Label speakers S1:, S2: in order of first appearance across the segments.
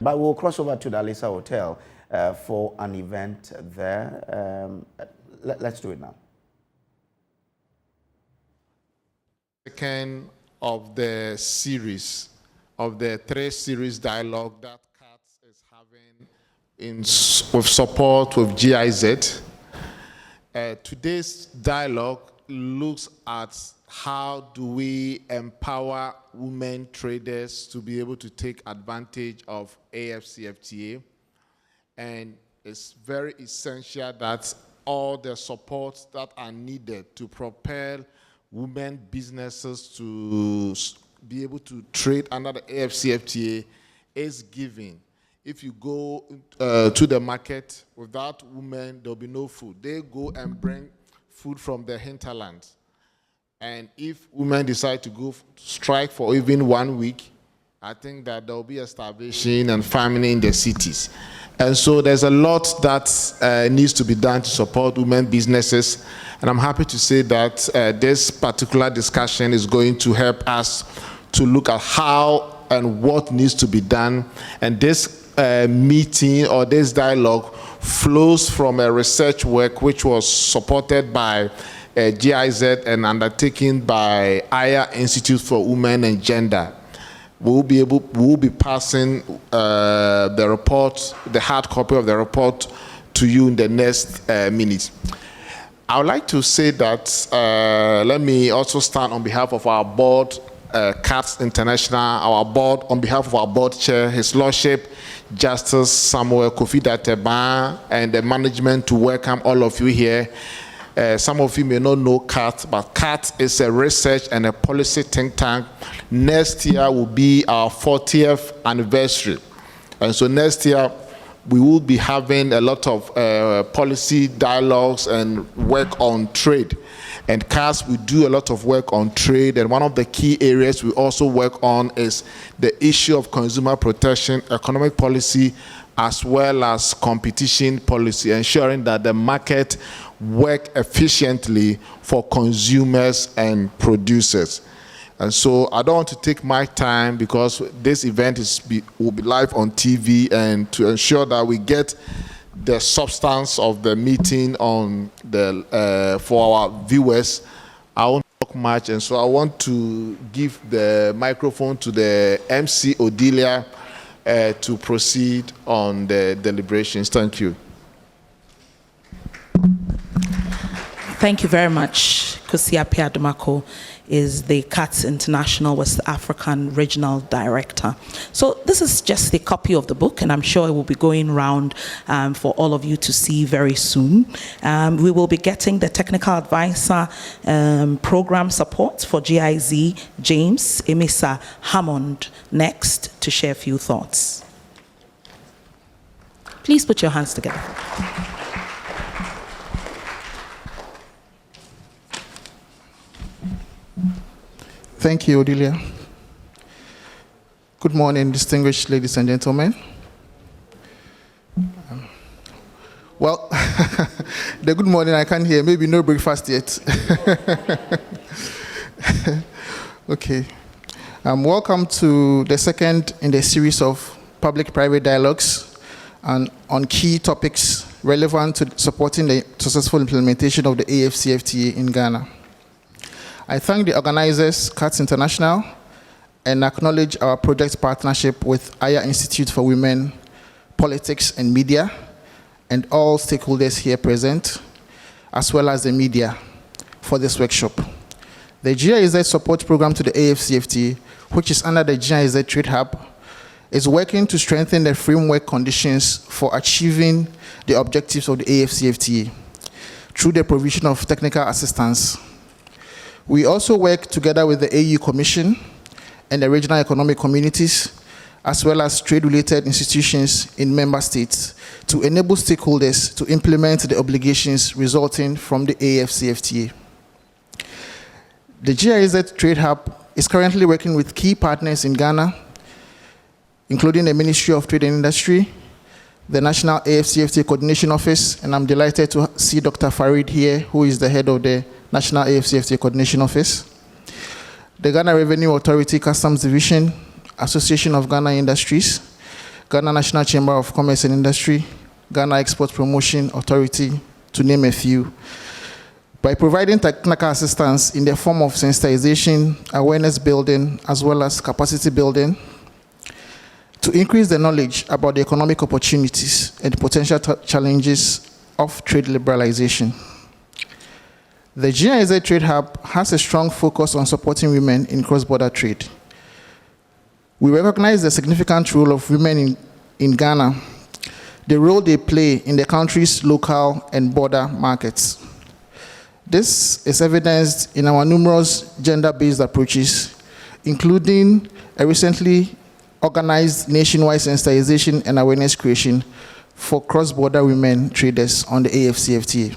S1: But we'll cross over to the Alisa Hotel for an event there. Let's do it now.
S2: Second of the series, of the 3-series dialogue that CATS is having with support with GIZ. Today's dialogue looks at how do we empower women traders to be able to take advantage of AfCFTA. And it's very essential that all the supports that are needed to propel women businesses to be able to trade under the AfCFTA is given. If you go to the market without women, there'll be no food. They go and bring food from the hinterland. And if women decide to go strike for even 1 week, I think that there will be a starvation and famine in the cities. And so there's a lot that needs to be done to support women businesses. And I'm happy to say that this particular discussion is going to help us to look at how and what needs to be done. And this meeting or this dialogue flows from a research work which was supported by GIZ and undertaken by Aya Institute for Women and Gender. We'll be passing the report, the hard copy of the report, to you in the next minute. I would like to say that, let me also stand on behalf of our board, CATS International, our board, on behalf of our board chair, His Lordship, Justice Samuel Kofi Dateba, and the management to welcome all of you here. Some of you may not know CAT, but CAT is a research and a policy think tank. Next year will be our 40th anniversary. And so next year, we will be having a lot of policy dialogues and work on trade. And CAS, we do a lot of work on trade. And one of the key areas we also work on is the issue of consumer protection, economic policy, as well as competition policy, ensuring that the market work efficiently for consumers and producers. And so I don't want to take my time because this event will be live on TV, and to ensure that we get the substance of the meeting on the for our viewers, I won't talk much, and so I want to give the microphone to the MC Odilia to proceed on the deliberations. Thank you.
S3: Thank you very much. Kusia Piadumako is the CATS International West African Regional Director. So this is just a copy of the book, and I'm sure it will be going around for all of you to see very soon. We will be getting the technical advisor program support for GIZ, James Emisa Hammond, next to share a few thoughts. Please put your hands together.
S4: Thank you, Odilia. Good morning, distinguished ladies and gentlemen. Well, the good morning I can't hear. Maybe no breakfast yet. Okay. Welcome to the second in the series of public-private dialogues on key topics relevant to supporting the successful implementation of the AfCFTA in Ghana. I thank the organizers, CATS International, and acknowledge our project partnership with Aya Institute for Women, Politics and Media, and all stakeholders here present, as well as the media, for this workshop. The GIZ support program to the AfCFTA, which is under the GIZ Trade Hub, is working to strengthen the framework conditions for achieving the objectives of the AfCFTA through the provision of technical assistance. We also work together with the AU Commission and the regional economic communities, as well as trade-related institutions in member states, to enable stakeholders to implement the obligations resulting from the AfCFTA. The GIZ Trade Hub is currently working with key partners in Ghana, including the Ministry of Trade and Industry, the National AfCFTA Coordination Office, and I'm delighted to see Dr. Farid here, who is the head of the National AfCFTA Coordination Office, the Ghana Revenue Authority Customs Division, Association of Ghana Industries, Ghana National Chamber of Commerce and Industry, Ghana Export Promotion Authority, to name a few, by providing technical assistance in the form of sensitization, awareness building, as well as capacity building, to increase the knowledge about the economic opportunities and potential challenges of trade liberalization. The GIZ Trade Hub has a strong focus on supporting women in cross-border trade. We recognize the significant role of women in Ghana, the role they play in the country's local and border markets. This is evidenced in our numerous gender-based approaches, including a recently organized nationwide sensitization and awareness creation for cross-border women traders on the AfCFTA.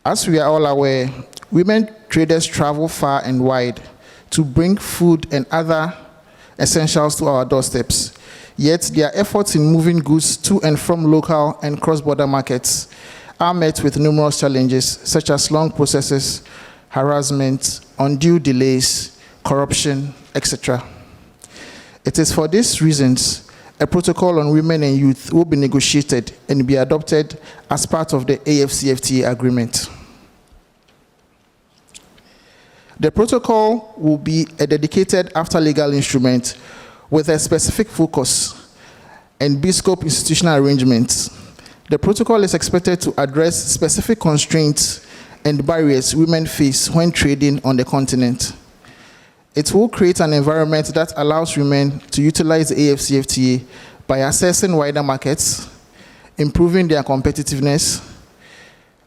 S4: As we are all aware, women traders travel far and wide to bring food and other essentials to our doorsteps, yet their efforts in moving goods to and from local and cross-border markets are met with numerous challenges, such as long processes, harassment, undue delays, corruption, etc. It is for these reasons a protocol on women and youth will be negotiated and be adopted as part of the AfCFTA agreement. The protocol will be a dedicated after-legal instrument with a specific focus and bespoke institutional arrangements. The protocol is expected to address specific constraints and barriers women face when trading on the continent. It will create an environment that allows women to utilize the AfCFTA by accessing wider markets, improving their competitiveness,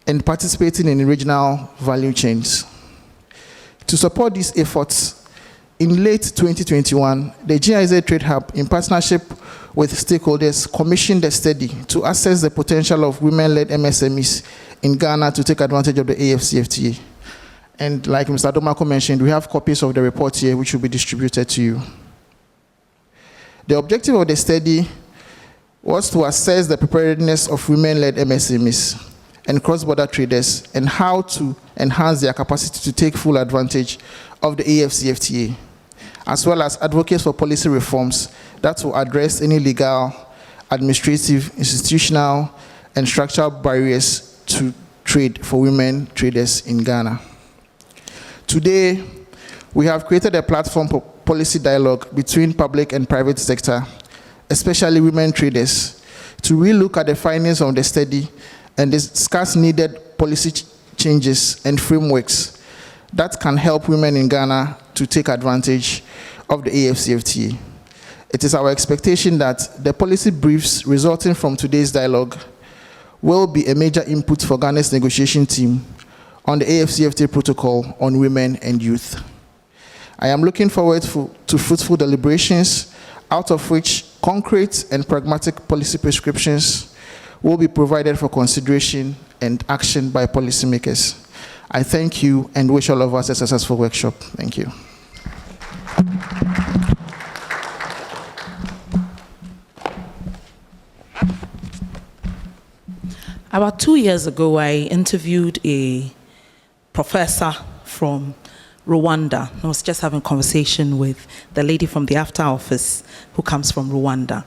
S4: and participating in regional value chains. To support these efforts, in late 2021, the GIZ Trade Hub, in partnership with stakeholders, commissioned a study to assess the potential of women-led MSMEs in Ghana to take advantage of the AfCFTA. And like Mr. Adomako mentioned, we have copies of the report here which will be distributed to you. The objective of the study was to assess the preparedness of women-led MSMEs and cross-border traders and how to enhance their capacity to take full advantage of the AfCFTA, as well as advocate for policy reforms that will address any legal, administrative, institutional, and structural barriers to trade for women traders in Ghana. Today, we have created a platform for policy dialogue between public and private sector, especially women traders, to relook at the findings of the study and discuss needed policy changes and frameworks that can help women in Ghana to take advantage of the AfCFTA. It is our expectation that the policy briefs resulting from today's dialogue will be a major input for Ghana's negotiation team on the AfCFTA protocol on women and youth. I am looking forward to fruitful deliberations, out of which concrete and pragmatic policy prescriptions will be provided for consideration and action by policymakers. I thank you and wish all of us a successful workshop. Thank you.
S3: About 2 years ago, I interviewed a professor from Rwanda. I was just having a conversation with the lady from the AfCFTA office who comes from Rwanda.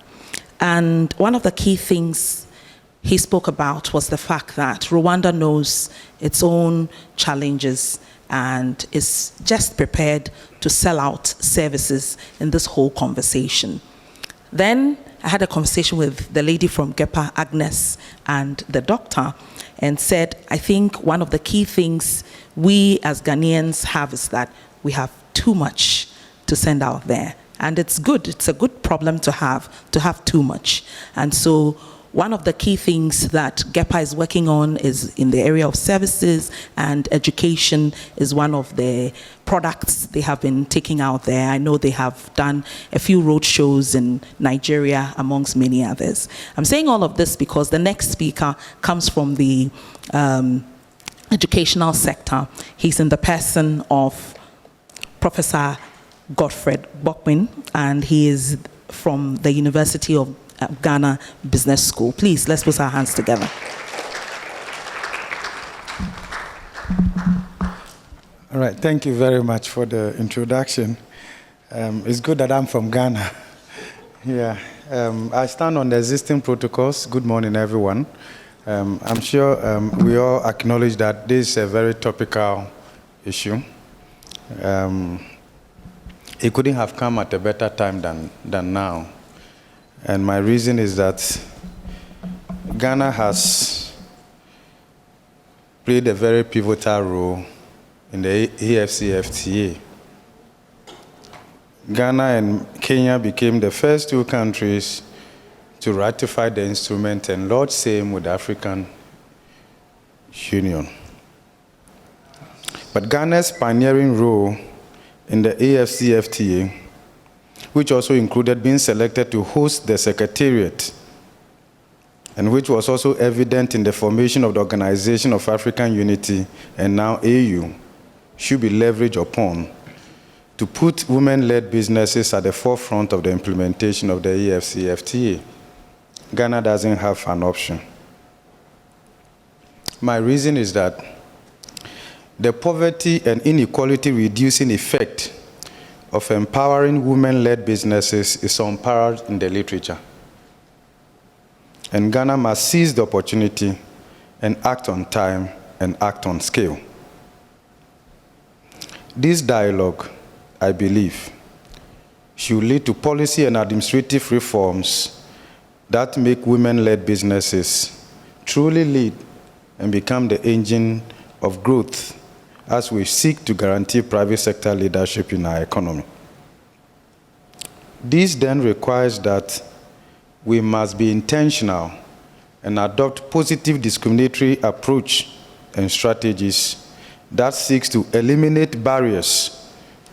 S3: And one of the key things he spoke about was the fact that Rwanda knows its own challenges and is just prepared to sell out services in this whole conversation. Then I had a conversation with the lady from GEPA, Agnes, and the doctor, and said, I think one of the key things we as Ghanaians have is that we have too much to send out there. And it's good, it's a good problem to have too much. And so one of the key things that GEPA is working on is in the area of services, and education is one of the products they have been taking out there. I know they have done a few road shows in Nigeria, amongst many others. I'm saying all of this because the next speaker comes from the educational sector. He's in the person of Professor Godfred Bokpin, and he is from the University of Ghana Business School. Please, let's put our hands together.
S5: All right, thank you very much for the introduction. It's good that I'm from Ghana. Yeah, I stand on the existing protocols. Good morning, everyone. I'm sure we all acknowledge that this is a very topical issue. It couldn't have come at a better time than now. And my reason is that Ghana has played a very pivotal role in the AfCFTA. Ghana and Kenya became the first two countries to ratify the instrument and lodge same with the African Union. But Ghana's pioneering role in the AfCFTA, which also included being selected to host the Secretariat, and which was also evident in the formation of the Organization of African Unity, and now AU, should be leveraged upon to put women-led businesses at the forefront of the implementation of the AfCFTA. Ghana doesn't have an option. My reason is that the poverty and inequality reducing effect of empowering women-led businesses is unparalleled in the literature. And Ghana must seize the opportunity and act on time and act on scale. This dialogue, I believe, should lead to policy and administrative reforms that make women-led businesses truly lead and become the engine of growth as we seek to guarantee private sector leadership in our economy. This then requires that we must be intentional and adopt positive discriminatory approach and strategies that seeks to eliminate barriers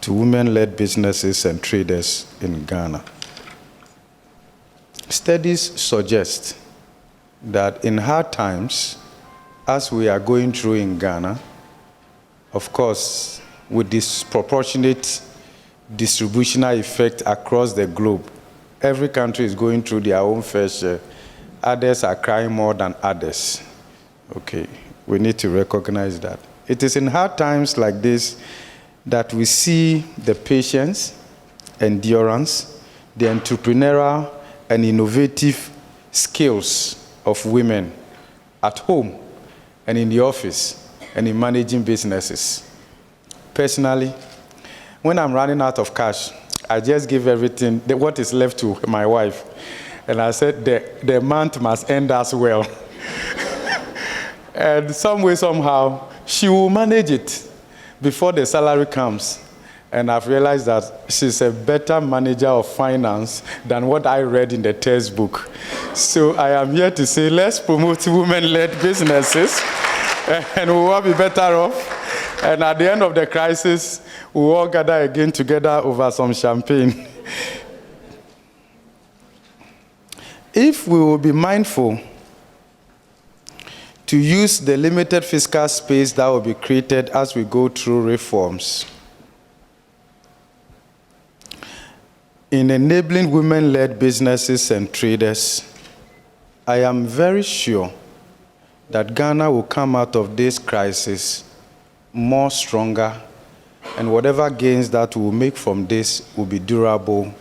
S5: to women-led businesses and traders in Ghana. Studies suggest that in hard times, as we are going through in Ghana, of course, with disproportionate distributional effect across the globe, every country is going through their own fair share. Others are crying more than others. Okay, we need to recognize that. It is in hard times like this that we see the patience, endurance, the entrepreneurial and innovative skills of women at home and in the office and in managing businesses. Personally, when I'm running out of cash, I just give everything, what is left, to my wife. And I said, the month must end as well. And some way, somehow, she will manage it before the salary comes. And I've realized that she's a better manager of finance than what I read in the textbook. So I am here to say, let's promote women-led businesses, and we'll all be better off. And at the end of the crisis, we'll all gather again together over some champagne. If we will be mindful to use the limited fiscal space that will be created as we go through reforms in enabling women-led businesses and traders, I am very sure that Ghana will come out of this crisis more stronger, and whatever gains that we will make from this will be durable,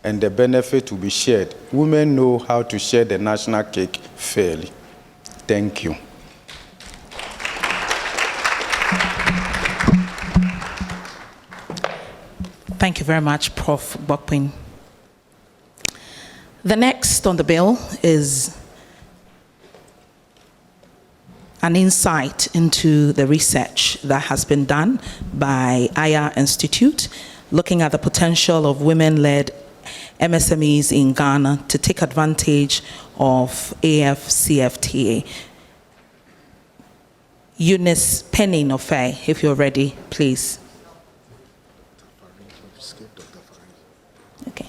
S5: and the benefit will be shared. Women know how to share the national cake fairly. Thank you.
S3: Thank you very much, Prof. Bokpin. The next on the bill is an insight into the research that has been done by Aya Institute, looking at the potential of women-led MSMEs in Ghana to take advantage of AfCFTA. Eunice Penny-Nofei, if you're ready, please. Okay.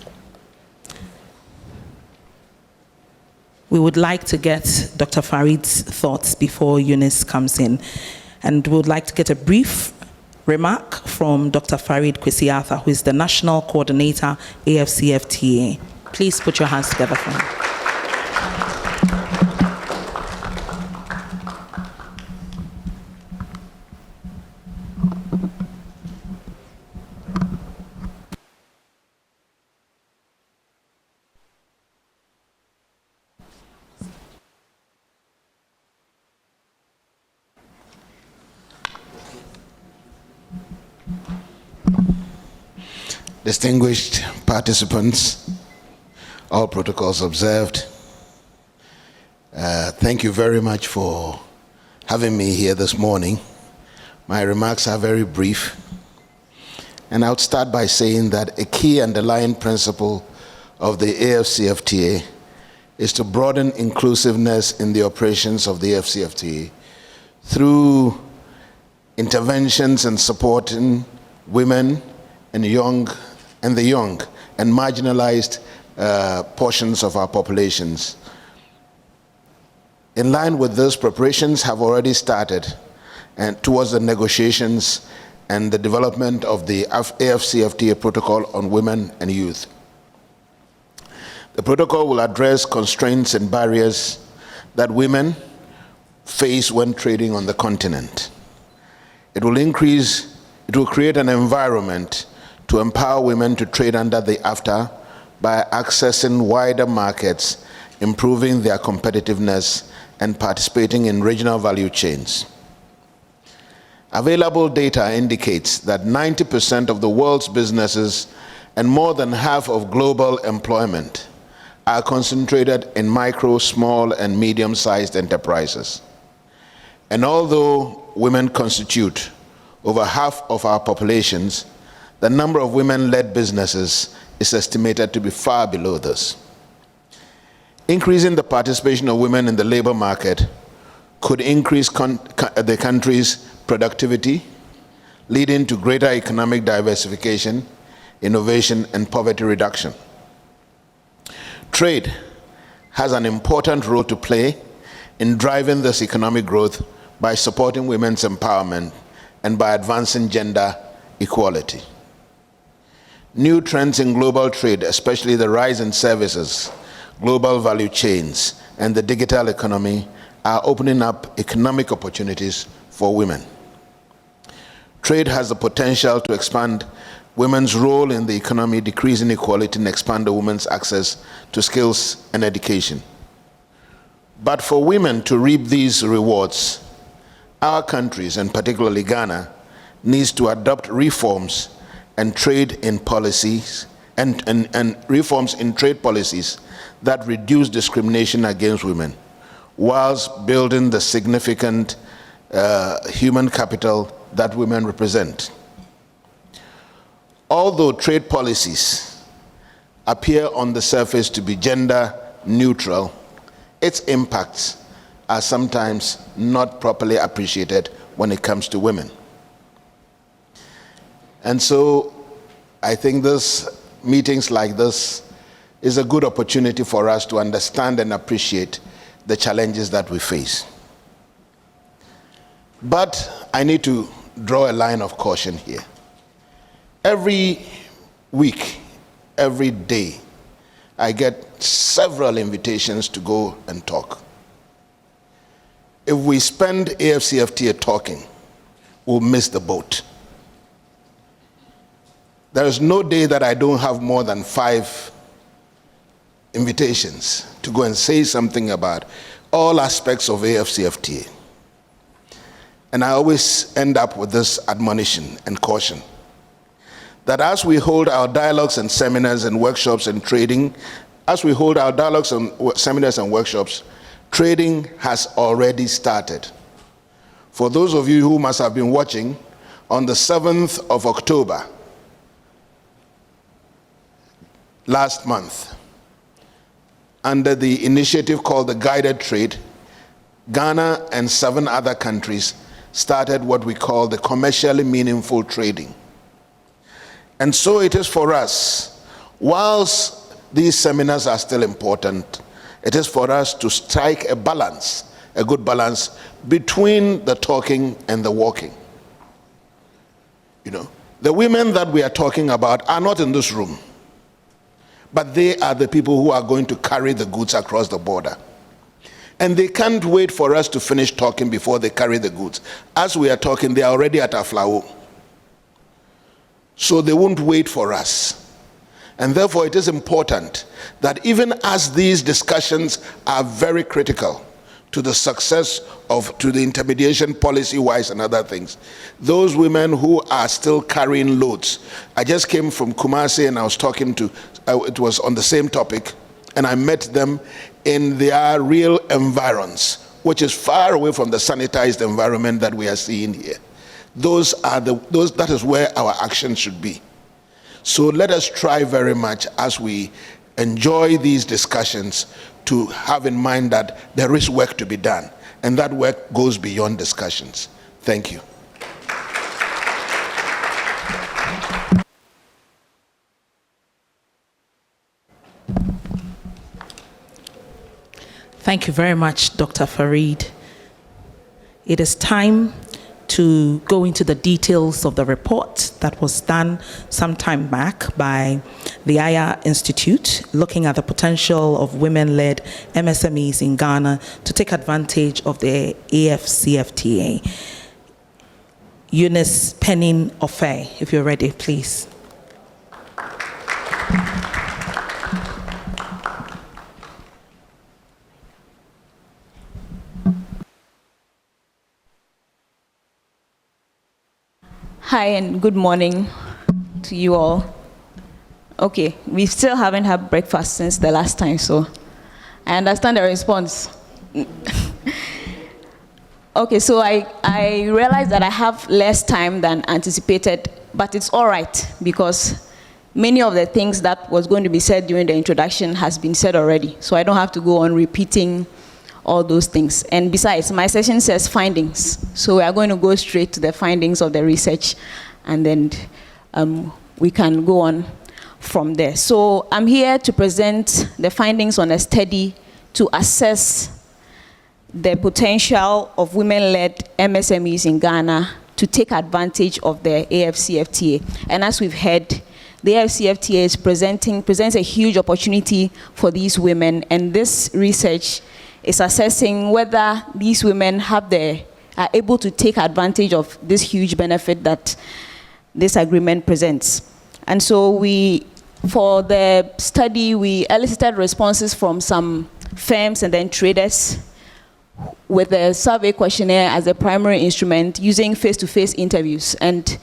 S3: We would like to get Dr. Farid's thoughts before Eunice comes in. And we would like to get a brief remark from Dr. Farid Kwesi-Arthur, who is the National Coordinator, AfCFTA. Please put your hands together for him.
S6: distinguished participants, all protocols observed, thank you very much for having me here this morning. My remarks are very brief, and I would start by saying that a key underlying principle of the AfCFTA is to broaden inclusiveness in the operations of the AfCFTA through interventions and supporting women and the young and marginalized portions of our populations. In line with this, preparations have already started and towards the negotiations and the development of the AfCFTA protocol on women and youth. The protocol will address constraints and barriers that women face when trading on the continent. It will create an environment to empower women to trade under the AfTA by accessing wider markets, improving their competitiveness, and participating in regional value chains. Available data indicates that 90% of the world's businesses and more than half of global employment are concentrated in micro, small, and medium-sized enterprises. And although women constitute over half of our populations, the number of women-led businesses is estimated to be far below this. Increasing the participation of women in the labor market could increase the country's productivity, leading to greater economic diversification, innovation, and poverty reduction. Trade has an important role to play in driving this economic growth by supporting women's empowerment and by advancing gender equality. New trends in global trade, especially the rise in services, global value chains, and the digital economy, are opening up economic opportunities for women. Trade has the potential to expand women's role in the economy, decrease inequality, and expand a woman's access to skills and education. But for women to reap these rewards, our countries, and particularly Ghana, needs to adopt reforms and trade in policies and reforms in trade policies that reduce discrimination against women, whilst building the significant human capital that women represent. Although trade policies appear on the surface to be gender neutral, its impacts are sometimes not properly appreciated when it comes to women. And so I think meetings like this is a good opportunity for us to understand and appreciate the challenges that we face. But I need to draw a line of caution here. Every week, every day, I get several invitations to go and talk. If we spend AfCFTA talking, we'll miss the boat. There is no day that I don't have more than 5 invitations to go and say something about all aspects of AfCFTA. And I always end up with this admonition and caution that as we hold our dialogues and seminars and workshops and trading, trading has already started. For those of you who must have been watching, on the 7th of October, last month, under the initiative called the Guided Trade, Ghana and 7 other countries started what we call the commercially meaningful trading. And so it is for us, whilst these seminars are still important, it is for us to strike a balance, a good balance, between the talking and the walking. You know, the women that we are talking about are not in this room, but they are the people who are going to carry the goods across the border. And they can't wait for us to finish talking before they carry the goods. As we are talking, they are already at Aflao. So they won't wait for us. And therefore, it is important that even as these discussions are very critical to the success to the intermediation policy-wise and other things. Those women who are still carrying loads. I just came from Kumasi and I was talking to, it was on the same topic, and I met them in their real environs, which is far away from the sanitized environment that we are seeing here. That is where our action should be. So let us try very much as we enjoy these discussions to have in mind that there is work to be done, and that work goes beyond discussions. Thank you.
S3: Thank you very much, Dr. Farid. It is time to go into the details of the report that was done some time back by the Aya Institute, looking at the potential of women-led MSMEs in Ghana to take advantage of the AfCFTA. Eunice Penning Ofei, if you're ready, please.
S7: Hi and good morning to you all. Okay, we still haven't had breakfast since the last time, so I understand the response. Okay, so I realized that I have less time than anticipated, but it's all right because many of the things that was going to be said during the introduction has been said already, so I don't have to go on repeating all those things. And besides, my session says findings, so we are going to go straight to the findings of the research, and then we can go on from there. So I'm here to present the findings on a study to assess the potential of women-led MSMEs in Ghana to take advantage of the AfCFTA. And as we've heard, the AfCFTA presents a huge opportunity for these women, and this research is assessing whether these women are able to take advantage of this huge benefit that this agreement presents. And so for the study, we elicited responses from some firms and then traders with a survey questionnaire as a primary instrument using face-to-face interviews. And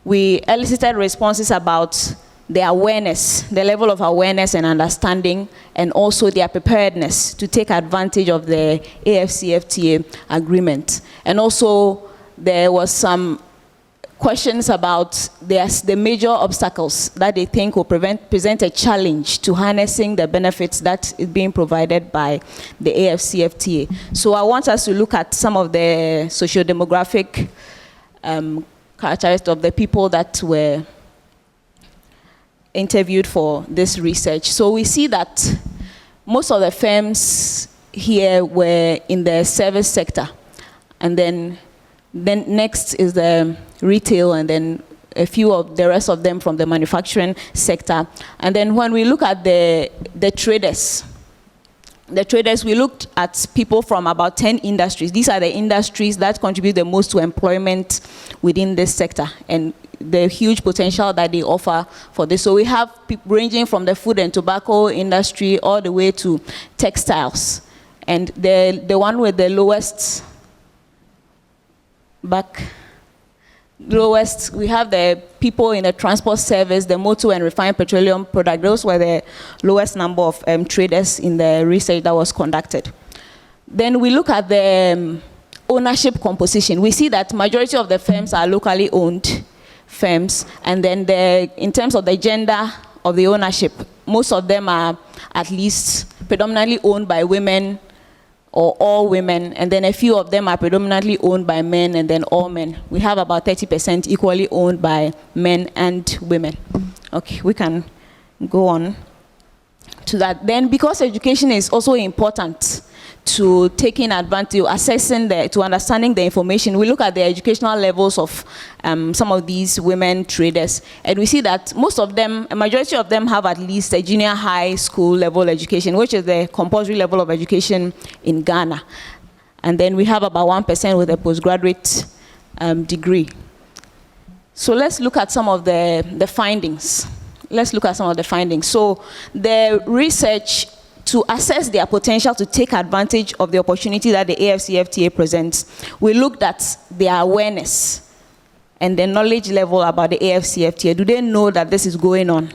S7: we elicited responses about their awareness, the level of awareness and understanding, and also their preparedness to take advantage of the AfCFTA agreement. And also, there was some questions about the major obstacles that they think will present a challenge to harnessing the benefits that is being provided by the AfCFTA. So I want us to look at some of the socio-demographic characteristics of the people that were interviewed for this research. So we see that most of the firms here were in the service sector, and then next is the retail, and then a few of the rest of them from the manufacturing sector. And then when we look at the traders, we looked at people from about 10 industries. These are the industries that contribute the most to employment within this sector, and the huge potential that they offer for this. So we have people ranging from the food and tobacco industry all the way to textiles. And the one with the lowest, we have the people in the transport service, the motor and refined petroleum product. Those were the lowest number of traders in the research that was conducted. Then we look at the ownership composition. We see that majority of the firms are locally owned firms, and then in terms of the gender of the ownership, most of them are at least predominantly owned by women or all women, and then a few of them are predominantly owned by men, and then all men. We have about 30% equally owned by men and women. Okay, we can go on to that. Then, because education is also important to taking advantage, to understanding the information, we look at the educational levels of some of these women traders, and we see that a majority of them have at least a junior high school level education, which is the compulsory level of education in Ghana. And then we have about 1% with a postgraduate degree. So let's look at some of the findings. So the research to assess their potential to take advantage of the opportunity that the AfCFTA presents, we looked at their awareness and the knowledge level about the AfCFTA. Do they know that this is going on?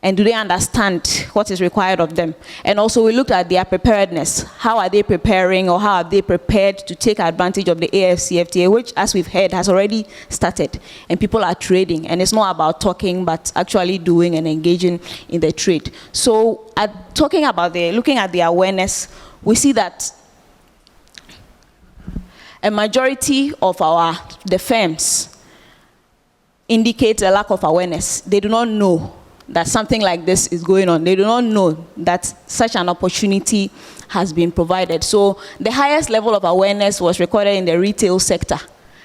S7: And do they understand what is required of them? And also we looked at their preparedness. How are they preparing, or how are they prepared to take advantage of the AfCFTA, which, as we've heard, has already started. And people are trading. And it's not about talking, but actually doing and engaging in the trade. So looking at the awareness, we see that a majority of the firms indicate a lack of awareness. They do not know that something like this is going on. They do not know that such an opportunity has been provided. So the highest level of awareness was recorded in the retail sector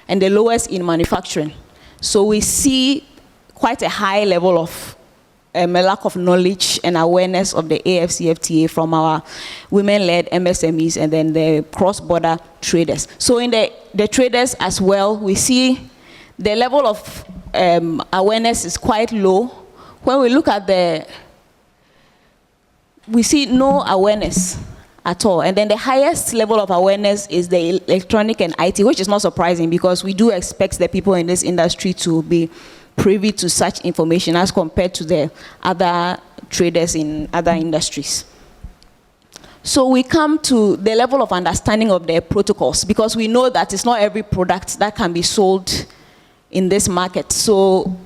S7: and the lowest in manufacturing. So we see quite a high level of a lack of knowledge and awareness of the AfCFTA from our women-led MSMEs and then the cross-border traders. So in the traders as well, we see the level of awareness is quite low. When we look at we see no awareness at all. And then the highest level of awareness is the electronic and IT, which is not surprising because we do expect the people in this industry to be privy to such information as compared to the other traders in other industries. So we come to the level of understanding of the protocols, because we know that it's not every product that can be sold in this market. So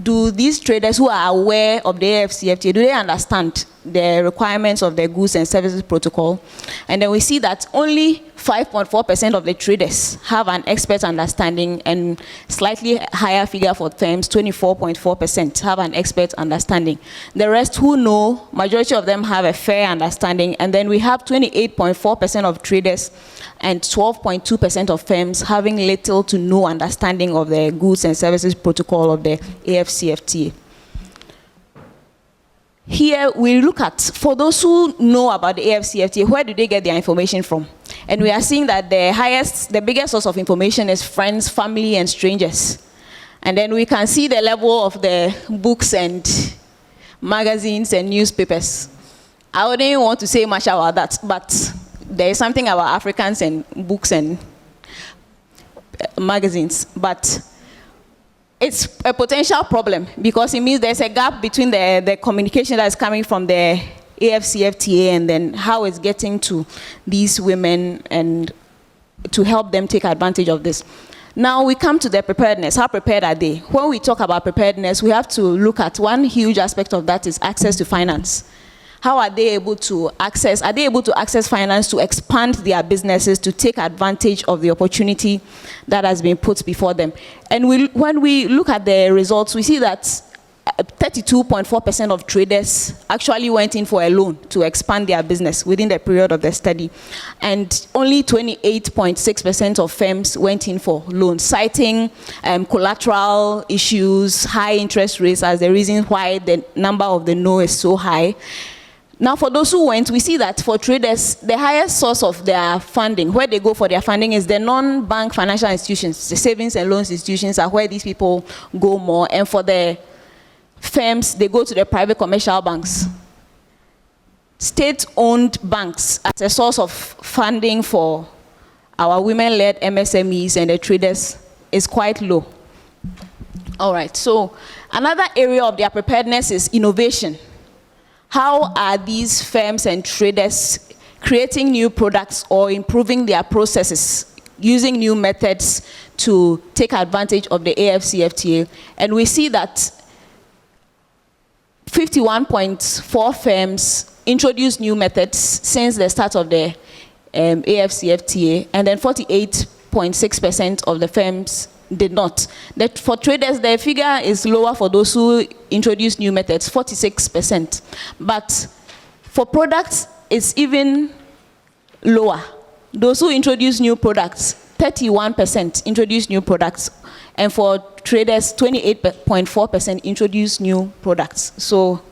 S7: do these traders who are aware of the AfCFTA, do they understand the requirements of the goods and services protocol? And then we see that only 5.4% of the traders have an expert understanding, and slightly higher figure for firms, 24.4% have an expert understanding. The rest who know, majority of them have a fair understanding, and then we have 28.4% of traders and 12.2% of firms having little to no understanding of the goods and services protocol of the AfCFTA. Here we look at, for those who know about the AfCFTA, where do they get their information from? And we are seeing that the biggest source of information is friends, family, and strangers. And then we can see the level of the books and magazines and newspapers. I wouldn't even want to say much about that, but there is something about Africans and books and magazines. But it's a potential problem because it means there's a gap between the communication that is coming from the AfCFTA and then how it's getting to these women and to help them take advantage of this. Now we come to the preparedness. How prepared are they? When we talk about preparedness, we have to look at one huge aspect of that is access to finance. How are they able to access? Are they able to access finance to expand their businesses, to take advantage of the opportunity that has been put before them? And when we look at the results, we see that 32.4% of traders actually went in for a loan to expand their business within the period of the study. And only 28.6% of firms went in for loans, citing collateral issues, high interest rates as the reason why the number of the no is so high. Now, for those who went, we see that for traders, the highest source of their funding, where they go for their funding, is the non-bank financial institutions. The savings and loans institutions are where these people go more. And for the firms, they go to the private commercial banks. State-owned banks as a source of funding for our women-led MSMEs and the traders is quite low. All right, so another area of their preparedness is innovation. How are these firms and traders creating new products or improving their processes, using new methods to take advantage of the AfCFTA? And we see that 51.4 firms introduced new methods since the start of the AfCFTA, and then 48.6% of the firms did not. That for traders, the figure is lower for those who introduce new methods, 46%. But for products, it's even lower. Those who introduce new products, 31% introduce new products. And for traders, 28.4% introduce new products. So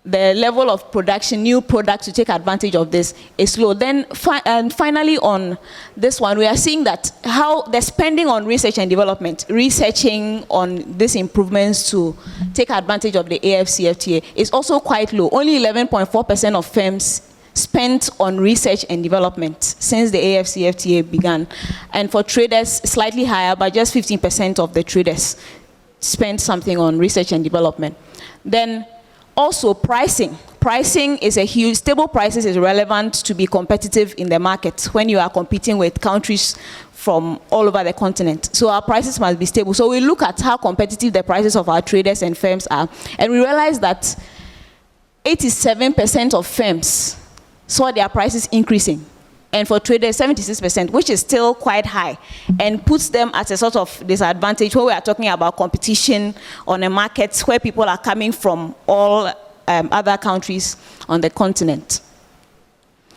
S7: the level of production, new products to take advantage of this is low. Then and finally on this one, we are seeing that how the spending on research and development, researching on these improvements to take advantage of the AfCFTA is also quite low. Only 11.4% of firms spent on research and development since the AfCFTA began. And for traders, slightly higher, but just 15% of the traders spend something on research and development. Then also pricing. Pricing is a huge, stable prices is relevant to be competitive in the market when you are competing with countries from all over the continent. So our prices must be stable. So we look at how competitive the prices of our traders and firms are, and we realize that 87% of firms saw their prices increasing, and for traders 76%, which is still quite high, and puts them at a sort of disadvantage when we are talking about competition on a market where people are coming from all other countries on the continent.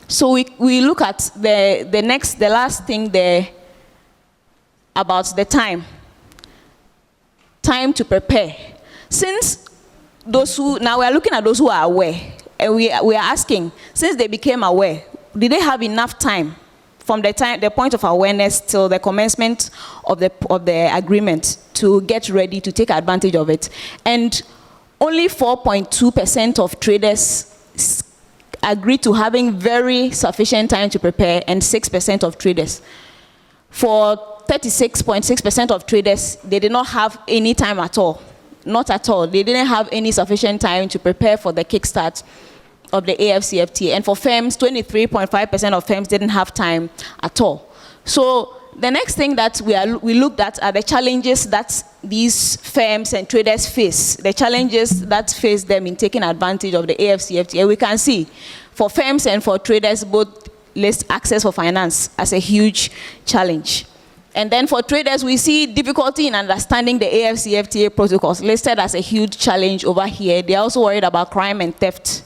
S7: So we look at the last thing there about the time to prepare. Since those who, now we are looking at those who are aware, and we are asking, since they became aware, did they have enough time from the point of awareness till the commencement of the agreement to get ready to take advantage of it? And only 4.2% of traders agreed to having very sufficient time to prepare, and 6% of traders. For 36.6% of traders, they did not have any time at all. Not at all. They didn't have any sufficient time to prepare for the kickstart of the AfCFTA. And for firms, 23.5% of firms didn't have time at all. So the next thing that we looked at are the challenges that these firms and traders face, the challenges that face them in taking advantage of the AfCFTA. We can see for firms and for traders, both list access for finance as a huge challenge. And then for traders, we see difficulty in understanding the AfCFTA protocols listed as a huge challenge over here. They're also worried about crime and theft.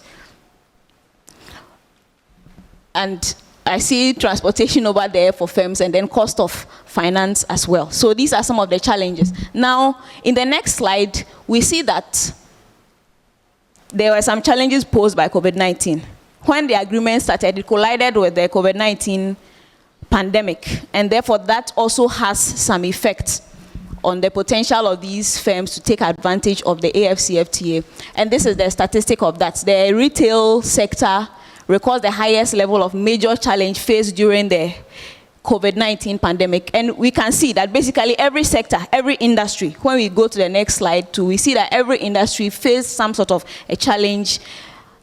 S7: And I see transportation over there for firms, and then cost of finance as well. So these are some of the challenges. Now, in the next slide, we see that there were some challenges posed by COVID-19. When the agreement started, it collided with the COVID-19 pandemic, and therefore that also has some effect on the potential of these firms to take advantage of the AfCFTA. And this is the statistic of that. The retail sector records the highest level of major challenge faced during the COVID-19 pandemic. And we can see that basically every sector, every industry, when we go to the next slide too, we see that every industry faced some sort of a challenge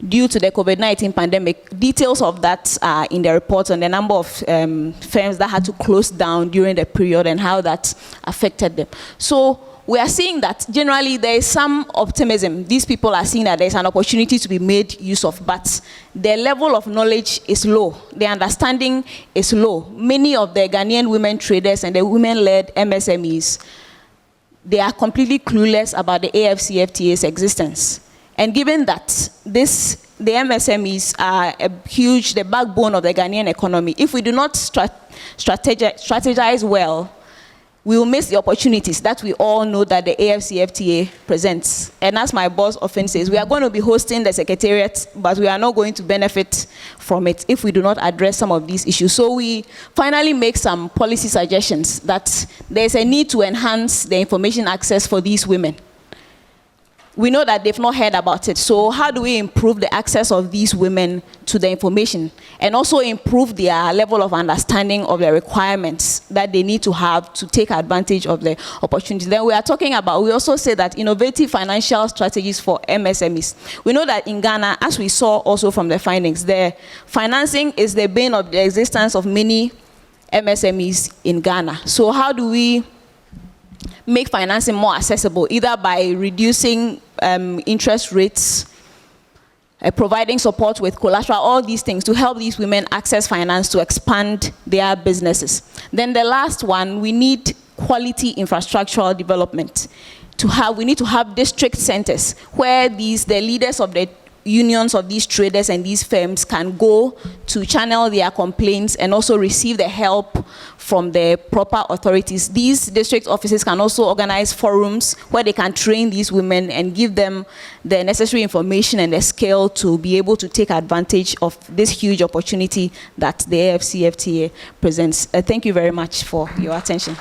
S7: due to the COVID-19 pandemic. Details of that are in the report on the number of firms that had to close down during the period and how that affected them. So we are seeing that generally there is some optimism. These people are seeing that there's an opportunity to be made use of, but the level of knowledge is low. The understanding is low. Many of the Ghanaian women traders and the women-led MSMEs, they are completely clueless about the AfCFTA's existence. And given that the MSMEs are the backbone of the Ghanaian economy, if we do not strategize well, we will miss the opportunities that we all know that the AfCFTA presents. And as my boss often says, we are going to be hosting the secretariat, but we are not going to benefit from it if we do not address some of these issues. So we finally make some policy suggestions that there's a need to enhance the information access for these women. We know that they've not heard about it. So how do we improve the access of these women to the information, and also improve their level of understanding of the requirements that they need to have to take advantage of the opportunities? Then we also say that innovative financial strategies for MSMEs. We know that in Ghana, as we saw also from the findings, the financing is the bane of the existence of many MSMEs in Ghana. So how do we make financing more accessible, either by reducing interest rates, providing support with collateral, all these things to help these women access finance to expand their businesses. Then the last one, we need quality infrastructural development. We need to have district centers where the leaders of the unions of these traders and these firms can go to channel their complaints and also receive the help from the proper authorities. These district offices can also organize forums where they can train these women and give them the necessary information and the skill to be able to take advantage of this huge opportunity that the AfCFTA presents. Thank you very much for your attention.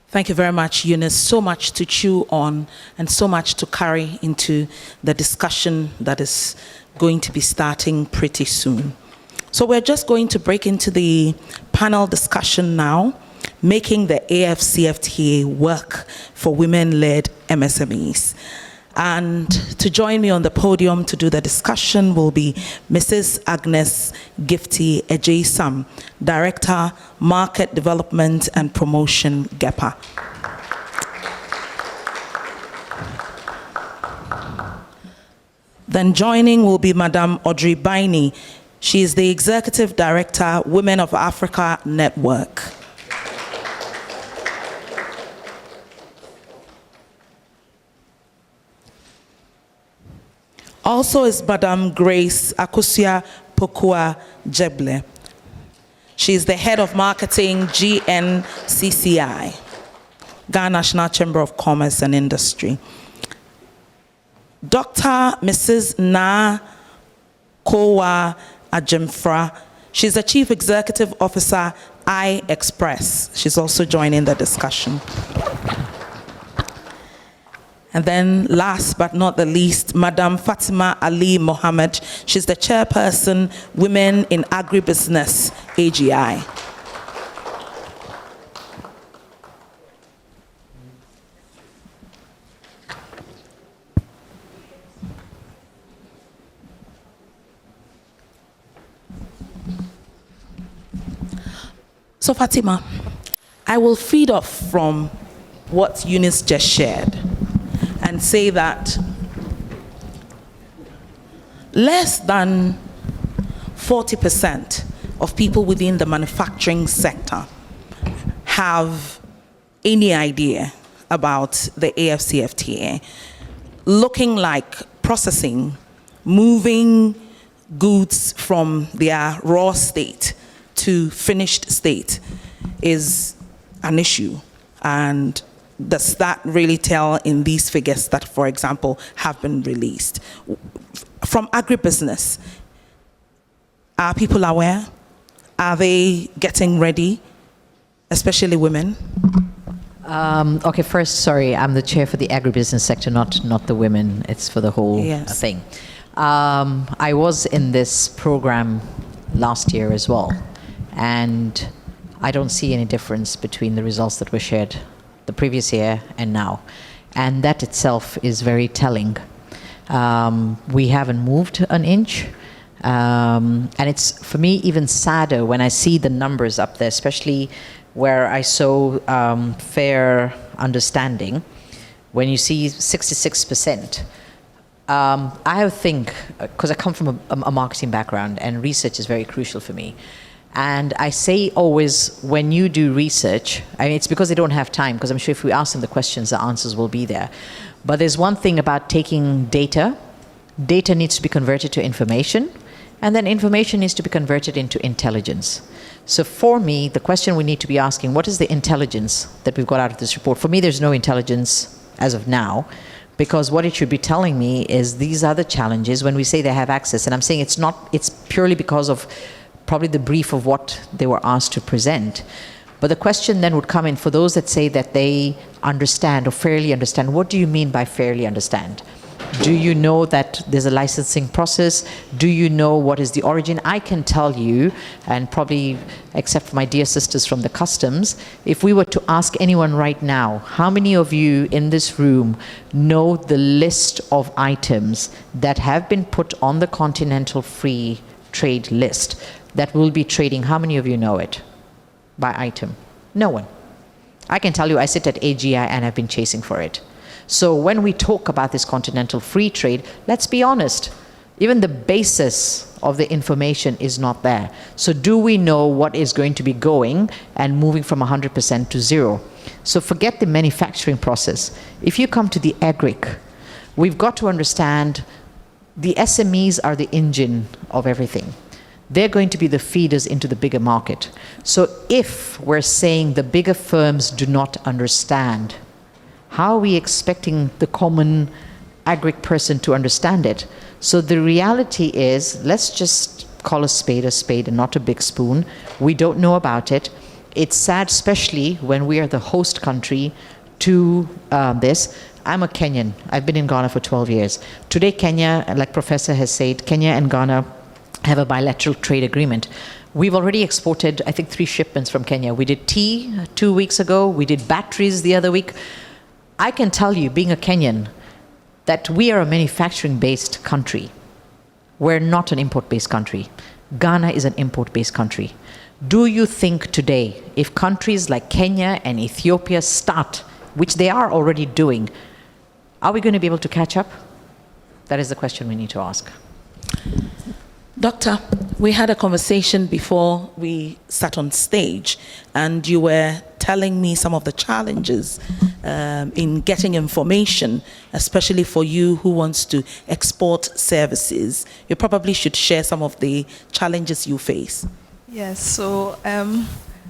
S3: Thank you very much, Eunice. So much to chew on and so much to carry into the discussion that is going to be starting pretty soon. So we're just going to break into the panel discussion now, making the AfCFTA work for women-led MSMEs. And to join me on the podium to do the discussion will be Mrs. Agnes Gifty Ejeisam, Director, Market Development and Promotion, GEPA. Then joining will be Madame Audrey Baini. She is the Executive Director, Women of Africa Network. Also is Madame Grace Akusia Pokua Jeble. She is the Head of Marketing, GNCCI, Ghana National Chamber of Commerce and Industry. Dr. Mrs. Na Kowa Ajemfra. She's the Chief Executive Officer, iExpress. She's also joining the discussion. And then last but not the least, Madam Fatima Ali Mohammed. She's the Chairperson, Women in Agribusiness, AGI. So Fatima, I will feed off from what Eunice just shared and say that less than 40% of people within the manufacturing sector have any idea about the AfCFTA, looking like processing, moving goods from their raw state to finished state is an issue. And does that really tell in these figures that, for example, have been released? From agribusiness, are people aware? Are they getting ready, especially women?
S8: Okay, first, sorry, I'm the chair for the agribusiness sector, not the women. It's for the whole thing. I was in this program last year as well, and I don't see any difference between the results that were shared the previous year and now. And that itself is very telling. We haven't moved an inch. And it's, for me, even sadder when I see the numbers up there, especially where I saw fair understanding. When you see 66%, I think, because I come from a marketing background and research is very crucial for me. And I say always, when you do research, I mean, it's because they don't have time, because I'm sure if we ask them the questions, the answers will be there. But there's one thing about taking data. Data needs to be converted to information, and then information needs to be converted into intelligence. So for me, the question we need to be asking, what is the intelligence that we've got out of this report? For me, there's no intelligence as of now, because what it should be telling me is these are the challenges when we say they have access. And I'm saying it's purely because of probably the brief of what they were asked to present. But the question then would come in for those that say that they understand or fairly understand. What do you mean by fairly understand? Do you know that there's a licensing process? Do you know what is the origin? I can tell you, and probably except for my dear sisters from the customs, if we were to ask anyone right now, how many of you in this room know the list of items that have been put on the Continental Free Trade list that will be trading? How many of you know it by item? No one. I can tell you I sit at AGI and I've been chasing for it. So when we talk about this Continental Free Trade, let's be honest, even the basis of the information is not there. So do we know what is going to be going and moving from 100% to 0? So forget the manufacturing process. If you come to the agric, we've got to understand the SMEs are the engine of everything. They're going to be the feeders into the bigger market. So if we're saying the bigger firms do not understand, how are we expecting the common agric person to understand it? So the reality is, let's just call a spade and not a big spoon. We don't know about it. It's sad, especially when we are the host country to this. I'm a Kenyan. I've been in Ghana for 12 years. Today, Kenya, like Professor has said, Kenya and Ghana have a bilateral trade agreement. We've already exported, I think, 3 shipments from Kenya. We did tea 2 weeks ago. We did batteries the other week. I can tell you, being a Kenyan, that we are a manufacturing-based country. We're not an import-based country. Ghana is an import-based country. Do you think today, if countries like Kenya and Ethiopia start, which they are already doing, are we going to be able to catch up? That is the question we need to ask.
S3: Doctor, we had a conversation before we sat on stage, and you were telling me some of the challenges in getting information, especially for you who wants to export services. You probably should share some of the challenges you face.
S9: Yes, so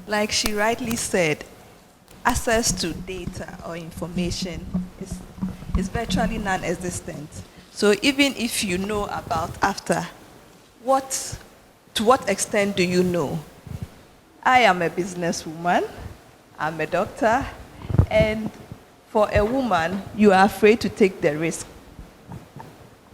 S9: like she rightly said, access to data or information is virtually non-existent. So even if you know about AfCFTA, to what extent do you know? I am a businesswoman, I'm a doctor, and for a woman, you are afraid to take the risk.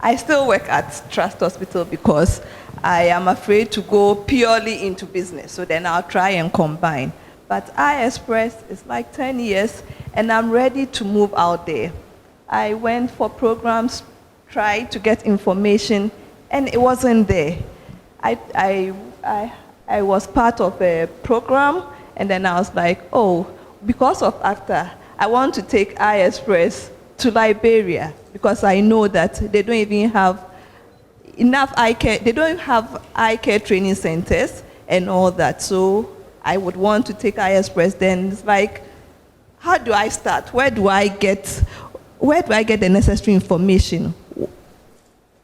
S9: I still work at Trust Hospital because I am afraid to go purely into business, so then I'll try and combine. But iExpress is like 10 years, and I'm ready to move out there. I went for programs, tried to get information, and it wasn't there. I was part of a program, and then I was like, oh, because of AfCFTA, I want to take iExpress to Liberia, because I know that they don't even have enough eye care, they don't have eye care training centers and all that. So I would want to take iExpress. Then it's like, how do I start? Where do I get the necessary information?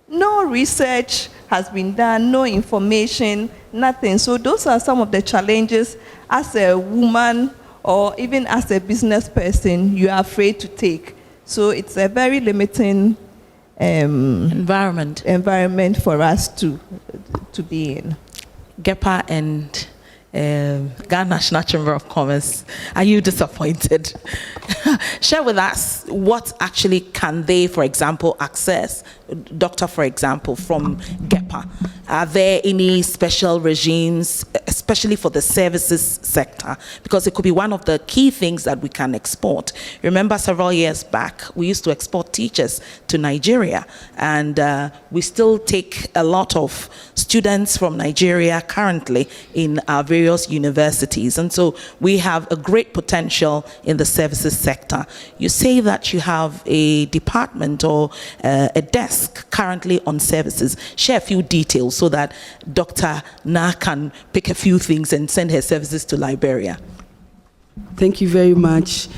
S9: No research has been done, no information, nothing. So those are some of the challenges as a woman or even as a business person you are afraid to take. So it's a very limiting environment for us to be in.
S3: GEPA and Ghana National Chamber of Commerce, are you disappointed? Share with us what actually can they, for example, access, doctor, for example, from GEPA. Are there any special regimes, especially for the services sector? Because it could be one of the key things that we can export. Remember several years back, we used to export teachers to Nigeria, and we still take a lot of students from Nigeria currently in our various universities. And so we have a great potential in the services sector. You say that you have a department or a desk currently on services. Share a few details so that Dr. Na can pick a few things and send her services to Liberia.
S10: Thank you very much.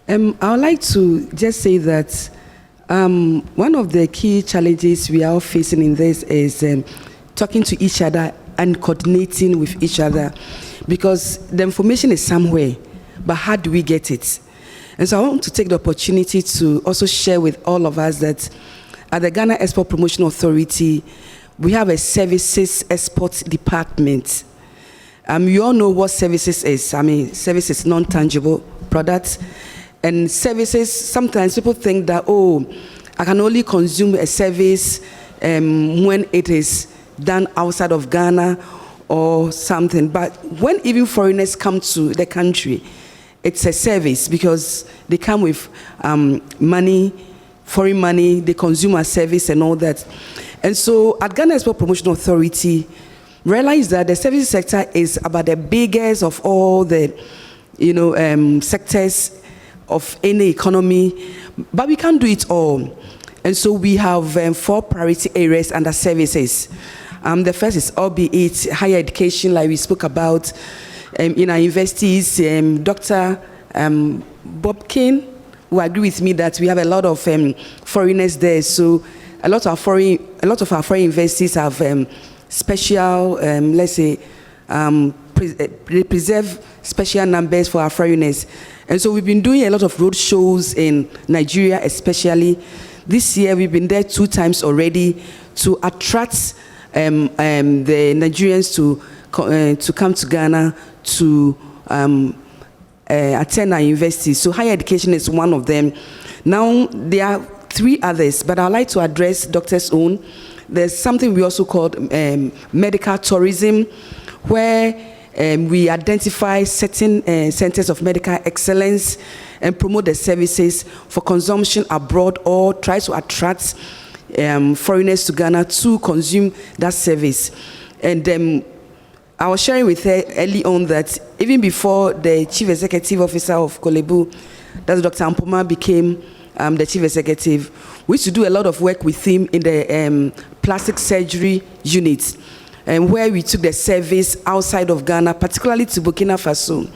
S10: I would like to just say that one of the key challenges we are all facing in this is talking to each other and coordinating with each other, because the information is somewhere, but how do we get it? And so I want to take the opportunity to also share with all of us that at the Ghana Export Promotion Authority, we have a services export department. You all know what services is. I mean, services, non-tangible products. And services, sometimes people think that, oh, I can only consume a service when it is done outside of Ghana or something. But when even foreigners come to the country, it's a service because they come with money, foreign money, they consume a service and all that. And so at Ghana Export Promotion Authority, realize that the services sector is about the biggest of all the sectors of any economy, but we can't do it all. And so we have 4 priority areas under services. The first is albeit higher education, like we spoke about in our universities. Dr. Bob Kane will agree with me that we have a lot of foreigners there. So a lot of our foreign investors have special, let's say, they preserve special numbers for our foreigners. And so we've been doing a lot of road shows in Nigeria, especially. This year we've been there 2 times already to attract the Nigerians to come to Ghana to attend our universities. So higher education is one of them. Now there are 3 others, but I'd like to address Doctor's Own. There's something we also called medical tourism, where we identify certain centers of medical excellence and promote the services for consumption abroad, or try to attract foreigners to Ghana to consume that service. And I was sharing with her early on that even before the Chief Executive Officer of Kolebu, that's Dr. Ampoma, became the Chief Executive, we used to do a lot of work with him in the plastic surgery unit, where we took the service outside of Ghana, particularly to Burkina Faso.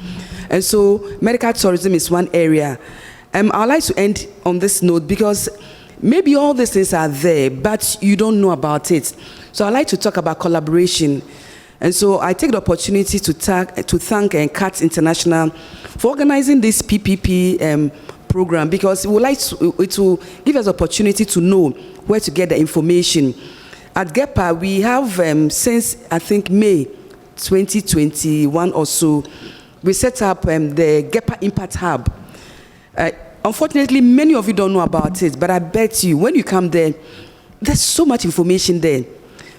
S10: And so medical tourism is one area. I'd like to end on this note because maybe all these things are there, but you don't know about it. So I'd like to talk about collaboration. And so I take the opportunity to thank CATS International for organizing this PPP program, because it will give us opportunity to know where to get the information. At GEPA, we have, since I think May 2021 or so, we set up the GEPA Impact Hub. Unfortunately, many of you don't know about it, but I bet you, when you come there, there's so much information there.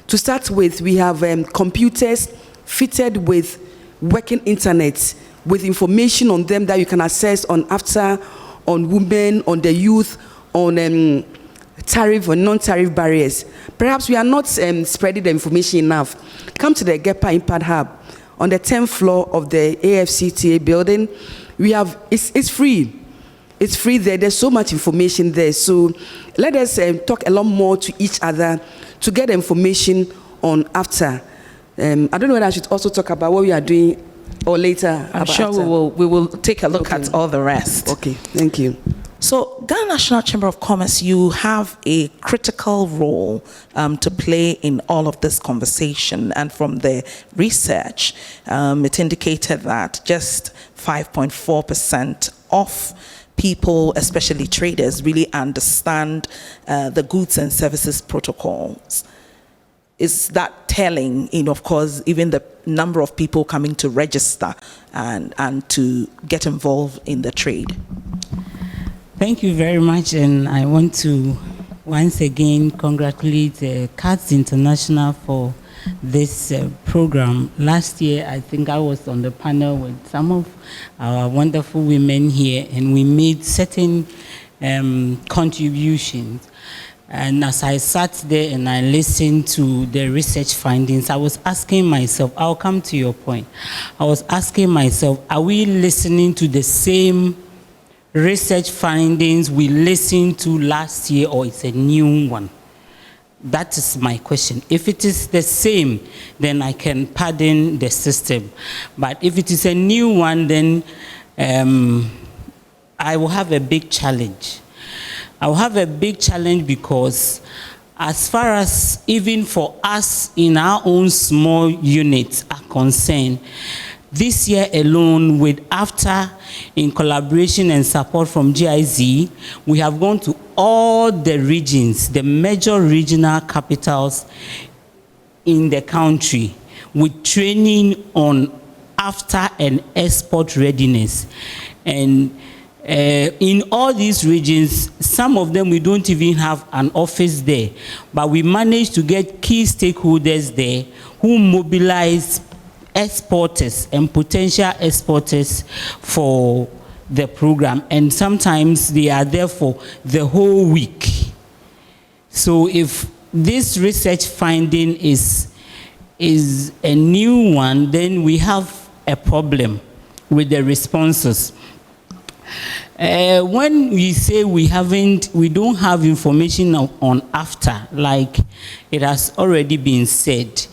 S10: To start with, we have computers fitted with working internet, with information on them that you can access on AfCFTA, on women, on the youth, on tariff or non-tariff barriers. Perhaps we are not spreading the information enough. Come to the GEPA Impact Hub on the 10th floor of the AfCFTA building. We have, it's free. It's free there. There's so much information there. So let us talk a lot more to each other to get information on AfCFTA. I don't know whether I should also talk about what we are doing or later.
S3: I'm sure we will take a look at all the rest.
S10: Okay, thank you.
S3: So, Ghana National Chamber of Commerce, you have a critical role to play in all of this conversation. And from the research, it indicated that just 5.4% of people, especially traders, really understand the goods and services protocols. Is that telling? Of course, even the number of people coming to register and to get involved in the trade.
S11: Thank you very much, and I want to once again congratulate CATS International for this program. Last year, I think I was on the panel with some of our wonderful women here, and we made certain contributions. And as I sat there and I listened to the research findings, I was asking myself, I'll come to your point. I was asking myself, are we listening to the same research findings we listened to last year, or it's a new one? That is my question. If it is the same, then I can pardon the system. But if it is a new one, then I will have a big challenge. I will have a big challenge because as far as even for us in our own small units are concerned, this year alone, with AfCFTA in collaboration and support from GIZ, we have gone to all the regions, the major regional capitals in the country, with training on AfCFTA and export readiness. And in all these regions, some of them we don't even have an office there, but we managed to get key stakeholders there who mobilize exporters and potential exporters for the program, and sometimes they are there for the whole week. So if this research finding is a new one, then we have a problem with the responses. When we say we don't have information on AfCFTA, like it has already been said,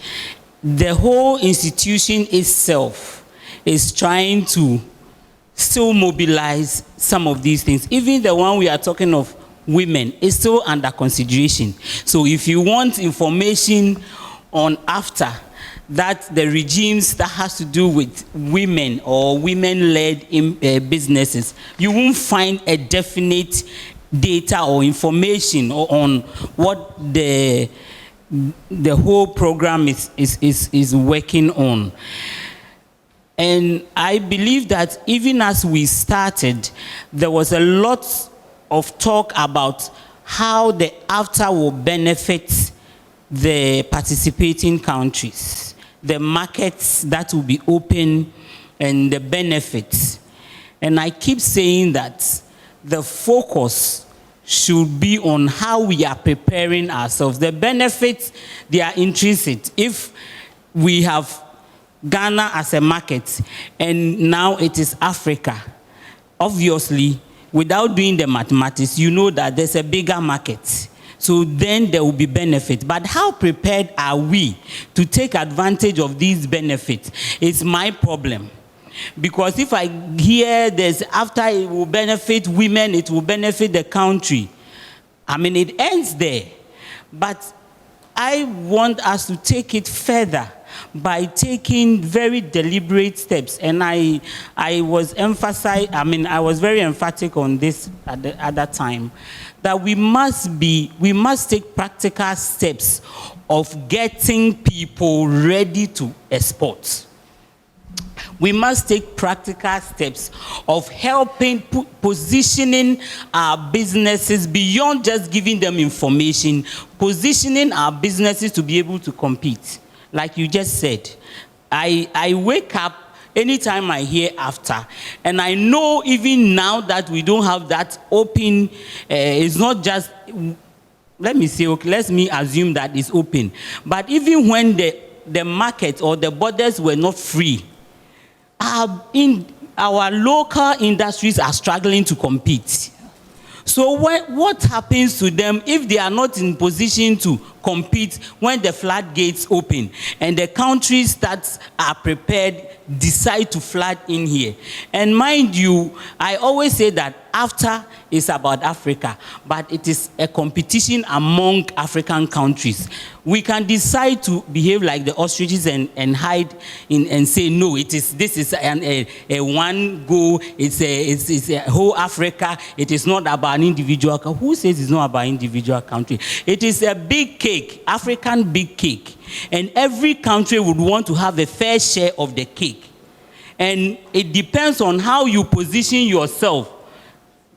S11: the whole institution itself is trying to still mobilize some of these things. Even the one we are talking of, women, is still under consideration. So if you want information on AfCFTA, that the regimes that has to do with women or women-led businesses, you won't find a definite data or information on what the whole program is working on. And I believe that even as we started, there was a lot of talk about how the AfCFTA will benefit the participating countries, the markets that will be open, and the benefits. And I keep saying that the focus should be on how we are preparing ourselves. The benefits, they are intrinsic. If we have Ghana as a market, and now it is Africa, obviously, without doing the mathematics, you know that there's a bigger market. So then there will be benefit. But how prepared are we to take advantage of these benefits? It's my problem. Because if I hear there's AfCFTA, it will benefit women, it will benefit the country. I mean, it ends there. But I want us to take it further by taking very deliberate steps. And I was very emphatic on this at that time, that we must take practical steps of getting people ready to export. We must take practical steps of helping positioning our businesses beyond just giving them information, positioning our businesses to be able to compete. Like you just said, I wake up anytime I hear AfCFTA, and I know even now that we don't have that open, it's not just, let me assume that it's open. But even when the market or the borders were not free, our local industries are struggling to compete. So what happens to them if they are not in position to compete when the floodgates open and the countries that are prepared decide to flood in here? And mind you, I always say that AfCFTA is about Africa, but it is a competition among African countries. We can decide to behave like the ostriches and hide in and say, no, this is a one goal, it's a whole Africa, it is not about an individual. Who says it's not about individual country? It is a big cake, African big cake. And every country would want to have a fair share of the cake. And it depends on how you position yourself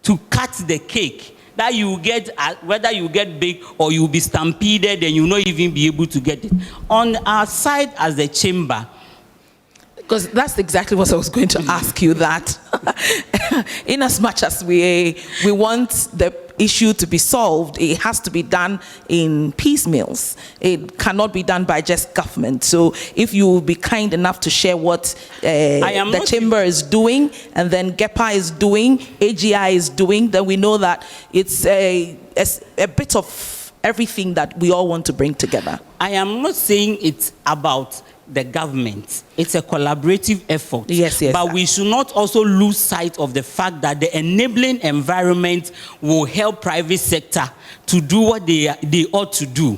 S11: to cut the cake, that you get, whether you get big or you'll be stampeded and you'll not even be able to get it. On our side as the chamber,
S3: because that's exactly what I was going to ask you, that in as much as we want the issue to be solved, it has to be done in piecemeals. It cannot be done by just government. So if you will be kind enough to share what the chamber is doing, and then GEPA is doing, AGI is doing, then we know that it's a bit of everything that we all want to bring together.
S11: I am not saying it's about the government. It's a collaborative effort.
S3: Yes.
S11: But we should not also lose sight of the fact that the enabling environment will help private sector to do what they ought to do.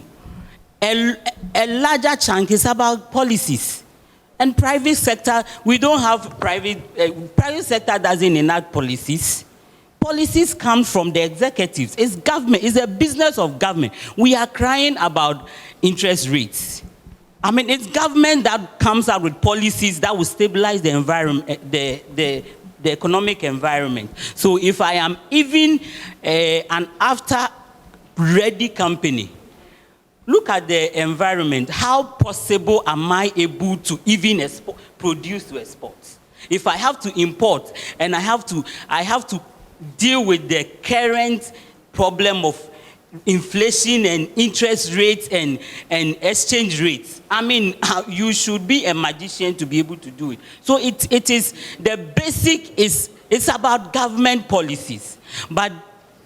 S11: A larger chunk is about policies. And private sector, we don't have private sector doesn't enact policies. Policies come from the executives. It's government. It's a business of government. We are crying about interest rates. I mean, it's government that comes out with policies that will stabilize the environment, the economic environment. So if I am even an AfCFTA-ready company, look at the environment. How possible am I able to even produce to export? If I have to import and I have to deal with the current problem of inflation and interest rates and exchange rates. I mean, you should be a magician to be able to do it. So it is, the basic is, it's about government policies. But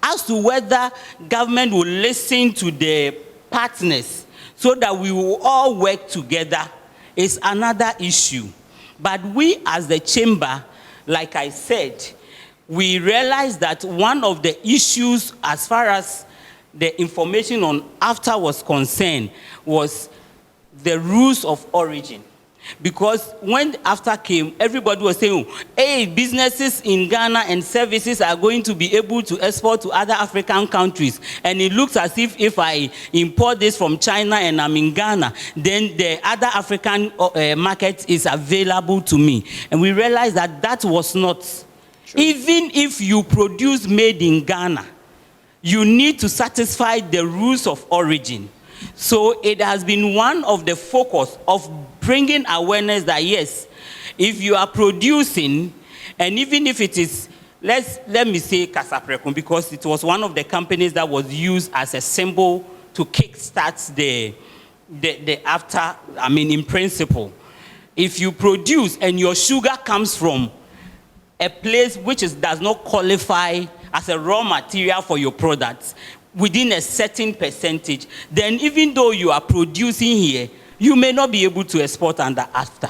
S11: as to whether government will listen to the partners so that we will all work together is another issue. But we as the chamber, like I said, we realized that one of the issues as far as the information on AfCFTA was concerned was the rules of origin. Because when AfCFTA came, everybody was saying, hey, businesses in Ghana and services are going to be able to export to other African countries. And it looks as if I import this from China and I'm in Ghana, then the other African market is available to me. And we realized that that was not. True. Even if you produce made in Ghana, you need to satisfy the rules of origin. So it has been one of the focus of bringing awareness that yes, if you are producing, and even if it is, let me say Kasaprekun, because it was one of the companies that was used as a symbol to kickstart the AfCFTA, I mean, in principle. If you produce and your sugar comes from a place which does not qualify as a raw material for your products, within a certain percentage, then even though you are producing here, you may not be able to export under AfCFTA.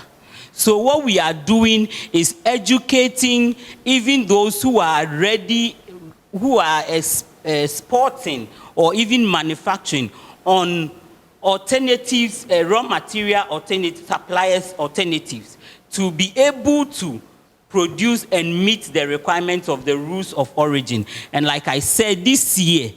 S11: So what we are doing is educating even those who are ready, who are exporting or even manufacturing on alternatives, raw material alternatives, suppliers alternatives, to be able to produce and meet the requirements of the rules of origin. And like I said, this year,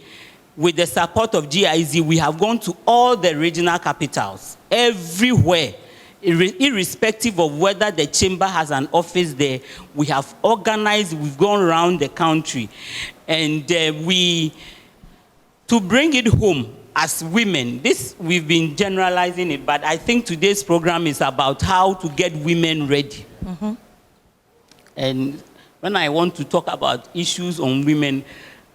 S11: with the support of GIZ, we have gone to all the regional capitals, everywhere, irrespective of whether the chamber has an office there. We have organized, we've gone around the country. And to bring it home as women, we've been generalizing it, but I think today's program is about how to get women ready. Mm-hmm. And when I want to talk about issues on women,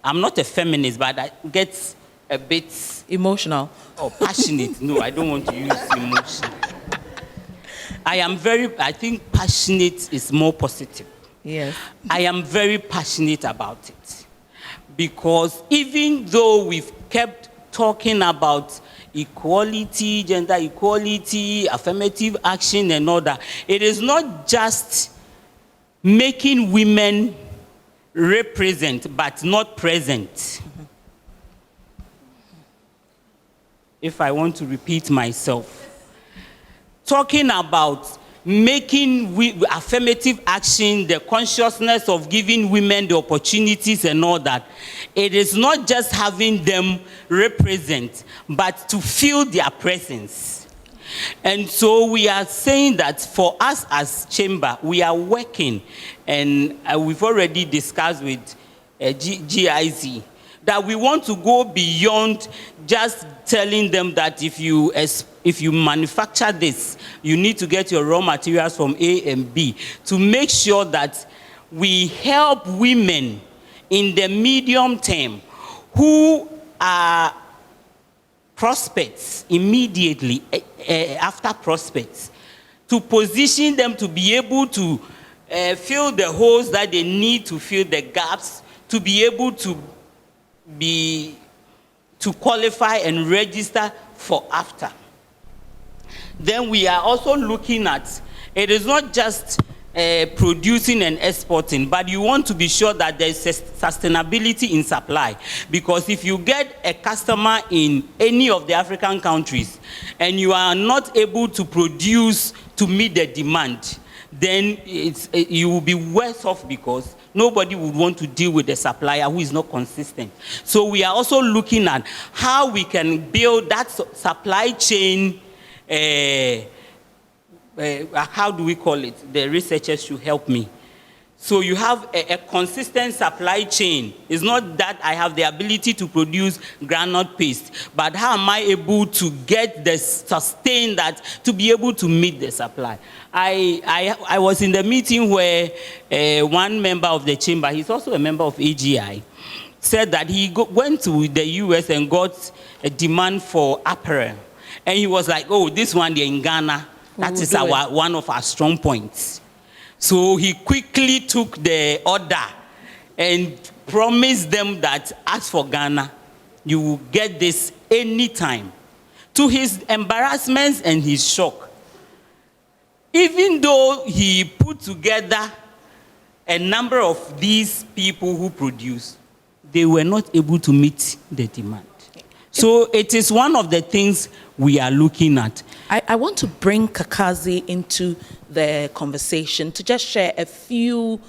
S11: I'm not a feminist, but I get a bit
S3: emotional
S11: or passionate. No, I don't want to use emotion. I think passionate is more positive.
S3: Yes.
S11: I am very passionate about it. Because even though we've kept talking about equality, gender equality, affirmative action and all that, it is not just making women represent but not present. Mm-hmm. If I want to repeat myself, talking about making affirmative action, the consciousness of giving women the opportunities and all that, it is not just having them represent, but to feel their presence. And so we are saying that for us as chamber, we are working, and we've already discussed with GIZ, that we want to go beyond just telling them that if you manufacture this, you need to get your raw materials from A and B, to make sure that we help women in the medium term who are prospects immediately after prospects, to position them to be able to fill the holes that they need to fill the gaps, to be able to qualify and register for AfCFTA. Then we are also looking at, it is not just producing and exporting, but you want to be sure that there is sustainability in supply. Because if you get a customer in any of the African countries and you are not able to produce to meet the demand, then you will be worse off, because nobody would want to deal with a supplier who is not consistent. So we are also looking at how we can build that supply chain. How do we call it? The researchers should help me. So you have a consistent supply chain. It's not that I have the ability to produce granite paste, but how am I able to get the sustain that to be able to meet the supply? I was in the meeting where one member of the chamber, he's also a member of AGI, said that he went to the US and got a demand for apparel. And he was like, oh, this one they're in Ghana. That is one of our strong points. So he quickly took the order and promised them that as for Ghana, you will get this anytime. To his embarrassment and his shock, even though he put together a number of these people who produce, they were not able to meet the demand. So it is one of the things we are looking at.
S3: I want to bring Kakazi into the conversation to just share a few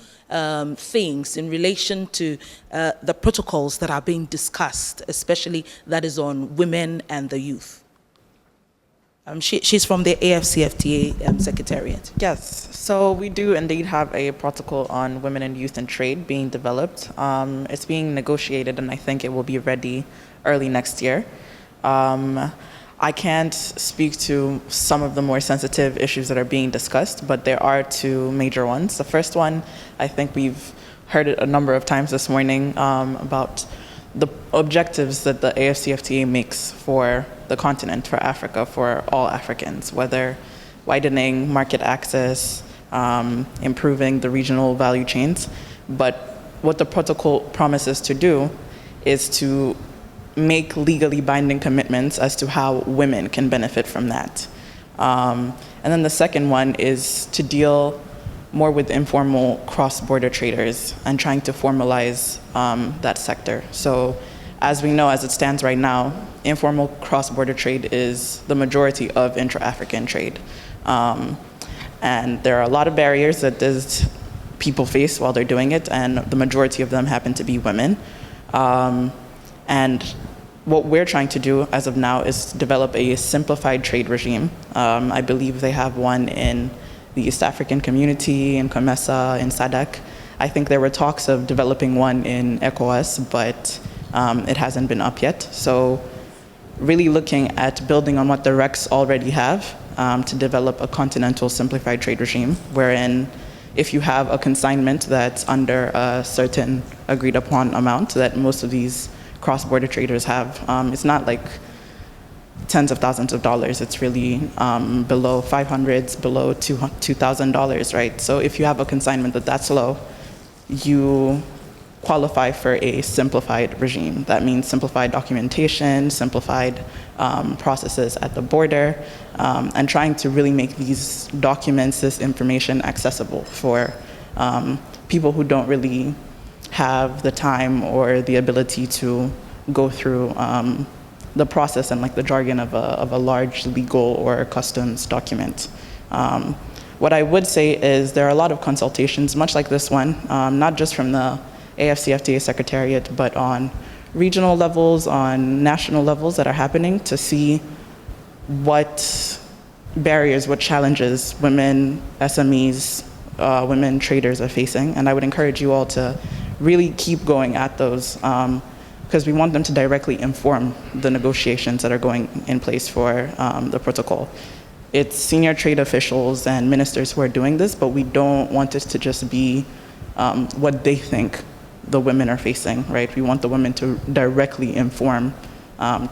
S3: things in relation to the protocols that are being discussed, especially that is on women and the youth. She's from the AfCFTA Secretariat.
S12: Yes, so we do indeed have a protocol on women and youth and trade being developed. It's being negotiated, and I think it will be ready early next year. I can't speak to some of the more sensitive issues that are being discussed, but there are two major ones. The first one, I think we've heard it a number of times this morning, about the objectives that the AfCFTA makes for the continent, for Africa, for all Africans, whether widening market access, improving the regional value chains. But what the protocol promises to do is to make legally binding commitments as to how women can benefit from that. And then the second one is to deal more with informal cross-border traders and trying to formalize that sector. So as we know, as it stands right now, informal cross-border trade is the majority of intra-African trade. And there are a lot of barriers that these people face while they're doing it, and the majority of them happen to be women. And what we're trying to do as of now is develop a simplified trade regime. I believe they have one in the East African Community, in COMESA, in SADC. I think there were talks of developing one in ECOWAS, but it hasn't been up yet. So really looking at building on what the RECs already have to develop a continental simplified trade regime, wherein if you have a consignment that's under a certain agreed upon amount that most of these cross-border traders have, it's not like tens of thousands of dollars. It's really below 500s, below $2,000, right? So if you have a consignment that's low, you qualify for a simplified regime. That means simplified documentation, simplified processes at the border, and trying to really make these documents, this information accessible for people who don't really have the time or the ability to go through the process and like the jargon of a large legal or customs document. What I would say is there are a lot of consultations, much like this one, not just from the AfCFTA Secretariat, but on regional levels, on national levels that are happening to see what barriers, what challenges women SMEs, women traders are facing. And I would encourage you all to really keep going at those because we want them to directly inform the negotiations that are going in place for the protocol. It's senior trade officials and ministers who are doing this, but we don't want this to just be what they think the women are facing, right? We want the women to directly inform,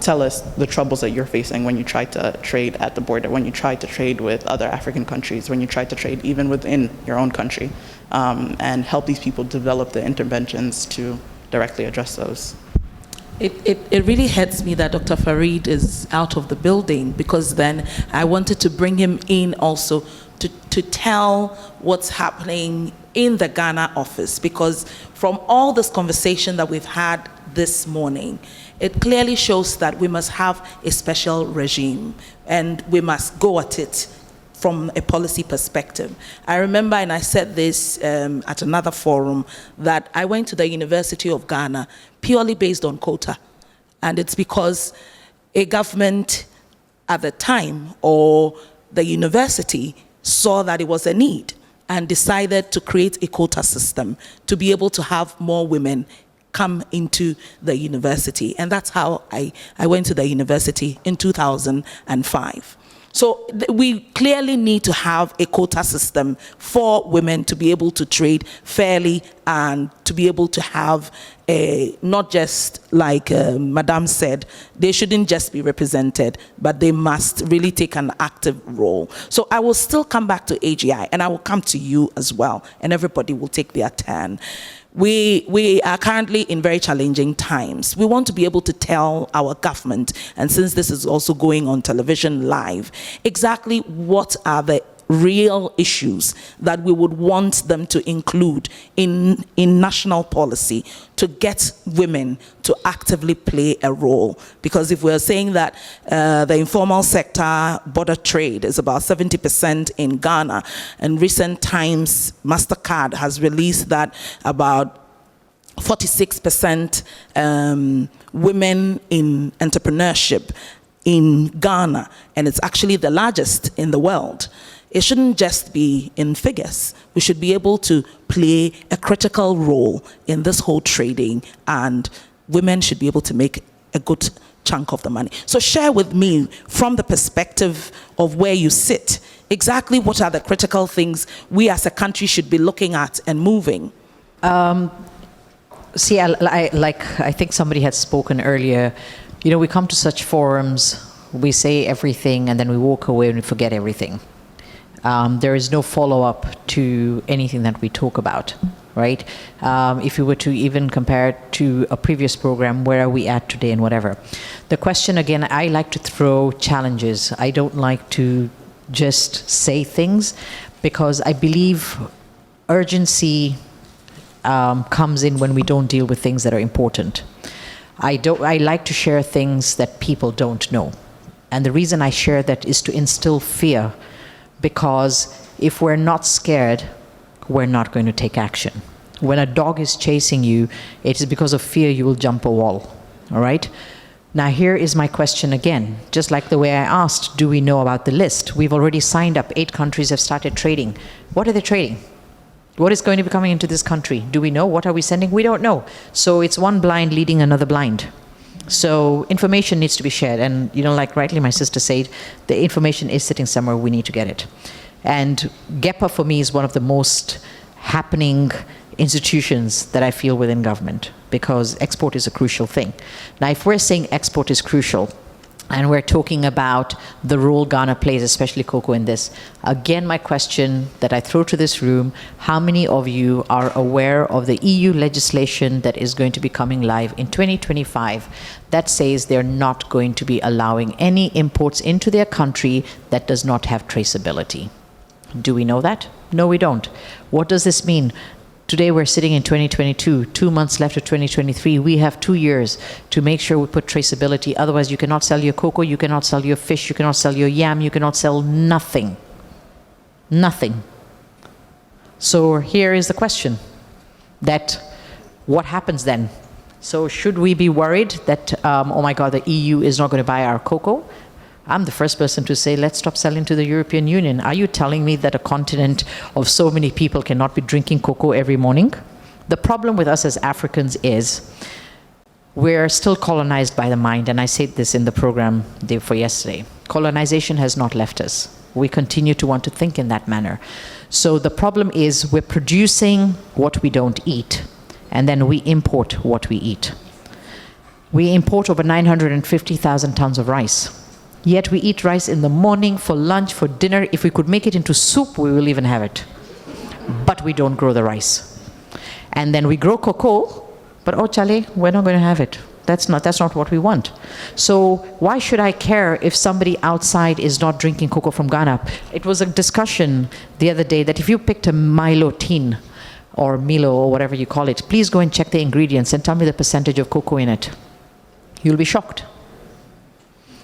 S12: tell us the troubles that you're facing when you try to trade at the border, when you try to trade with other African countries, when you try to trade even within your own country, and help these people develop the interventions to directly address those.
S3: It really hurts me that Dr. Farid is out of the building, because then I wanted to bring him in also to tell what's happening in the Ghana office, because from all this conversation that we've had this morning, it clearly shows that we must have a special regime and we must go at it from a policy perspective. I remember, and I said this at another forum, that I went to the University of Ghana purely based on quota. And it's because a government at the time or the university saw that it was a need and decided to create a quota system to be able to have more women come into the university. And that's how I went to the university in 2005. So we clearly need to have a quota system for women to be able to trade fairly and to be able to have not just like Madame said, they shouldn't just be represented, but they must really take an active role. So I will still come back to AGI and I will come to you as well, and everybody will take their turn. We are currently in very challenging times. We want to be able to tell our government, and since this is also going on television live, exactly what are the real issues that we would want them to include in national policy to get women to actively play a role. Because if we're saying that the informal sector border trade is about 70% in Ghana, in recent times MasterCard has released that about 46% women in entrepreneurship in Ghana, and it's actually the largest in the world. It shouldn't just be in figures. We should be able to play a critical role in this whole trading, and women should be able to make a good chunk of the money. So share with me, from the perspective of where you sit, exactly what are the critical things we as a country should be looking at and moving?
S8: See, I think somebody had spoken earlier, you know, we come to such forums, we say everything, and then we walk away and we forget everything. There is no follow-up to anything that we talk about, right? If you were to even compare it to a previous program, where are we at today and whatever. The question, again, I like to throw challenges. I don't like to just say things, because I believe urgency comes in when we don't deal with things that are important. I like to share things that people don't know. And the reason I share that is to instill fear, because if we're not scared, we're not going to take action. When a dog is chasing you, it is because of fear you will jump a wall, all right? Now here is my question again, just like the way I asked, do we know about the list? We've already signed up, 8 countries have started trading. What are they trading? What is going to be coming into this country? Do we know? What are we sending? We don't know. So it's one blind leading another blind. So information needs to be shared. And, you know, like rightly my sister said, the information is sitting somewhere, we need to get it. And GEPA for me is one of the most happening institutions that I feel within government, because export is a crucial thing. Now, if we're saying export is crucial, and we're talking about the role Ghana plays, especially cocoa in this. Again, my question that I throw to this room, how many of you are aware of the EU legislation that is going to be coming live in 2025 that says they're not going to be allowing any imports into their country that does not have traceability? Do we know that? No, we don't. What does this mean? Today we're sitting in 2022, 2 months left of 2023. We have 2 years to make sure we put traceability. Otherwise, you cannot sell your cocoa, you cannot sell your fish, you cannot sell your yam, you cannot sell nothing. Nothing. So here is the question, that what happens then? So should we be worried that, oh my God, the EU is not going to buy our cocoa? I'm the first person to say, let's stop selling to the European Union. Are you telling me that a continent of so many people cannot be drinking cocoa every morning? The problem with us as Africans is we're still colonized by the mind, and I said this in the program day for yesterday. Colonization has not left us. We continue to want to think in that manner. So the problem is we're producing what we don't eat, and then we import what we eat. We import over 950,000 tons of rice. Yet we eat rice in the morning, for lunch, for dinner. If we could make it into soup, we will even have it. But we don't grow the rice. And then we grow cocoa, but oh chale, we're not going to have it. That's not what we want. So why should I care if somebody outside is not drinking cocoa from Ghana? It was a discussion the other day that if you picked a Milo tin, or Milo, or whatever you call it, please go and check the ingredients and tell me the percentage of cocoa in it. You'll be shocked.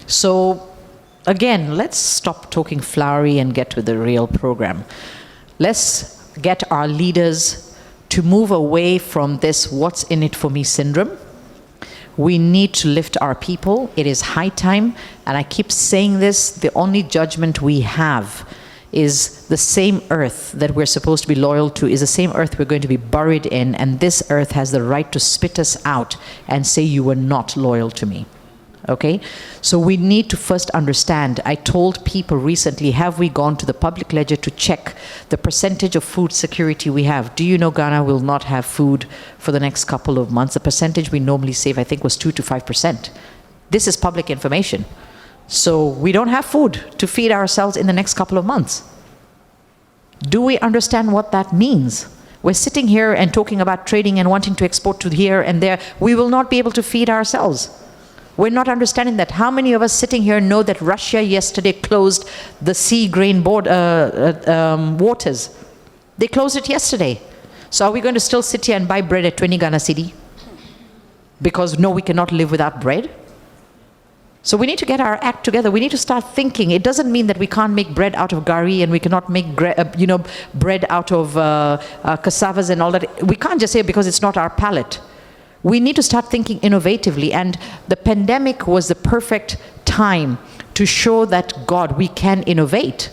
S8: So again, let's stop talking flowery and get to the real program. Let's get our leaders to move away from this what's in it for me syndrome. We need to lift our people. It is high time, and I keep saying this, the only judgment we have is the same earth that we're supposed to be loyal to is the same earth we're going to be buried in, and this earth has the right to spit us out and say you were not loyal to me. Okay, so we need to first understand. I told people recently, have we gone to the public ledger to check the percentage of food security we have? Do you know Ghana will not have food for the next couple of months? The percentage we normally save, I think, was 2 to 5%. This is public information. So we don't have food to feed ourselves in the next couple of months. Do we understand what that means? We're sitting here and talking about trading and wanting to export to here and there. We will not be able to feed ourselves. We're not understanding that. How many of us sitting here know that Russia yesterday closed the sea grain waters? They closed it yesterday. So are we going to still sit here and buy bread at 20 Ghana cedi? Because no, we cannot live without bread? So we need to get our act together. We need to start thinking. It doesn't mean that we can't make bread out of gari and we cannot make bread out of cassavas and all that. We can't just say because it's not our palate. We need to start thinking innovatively. And the pandemic was the perfect time to show that, God, we can innovate.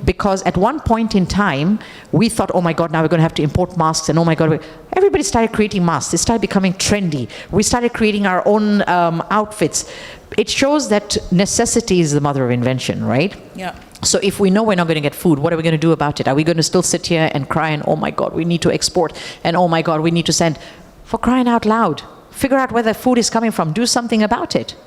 S8: Because at one point in time, we thought, oh my God, now we're going to have to import masks, and oh my God, everybody started creating masks. It started becoming trendy. We started creating our own outfits. It shows that necessity is the mother of invention, right?
S3: Yeah.
S8: So if we know we're not going to get food, what are we going to do about it? Are we going to still sit here and cry and, oh my God, we need to export, and oh my God, we need to send? For crying out loud, figure out where the food is coming from. Do something about it.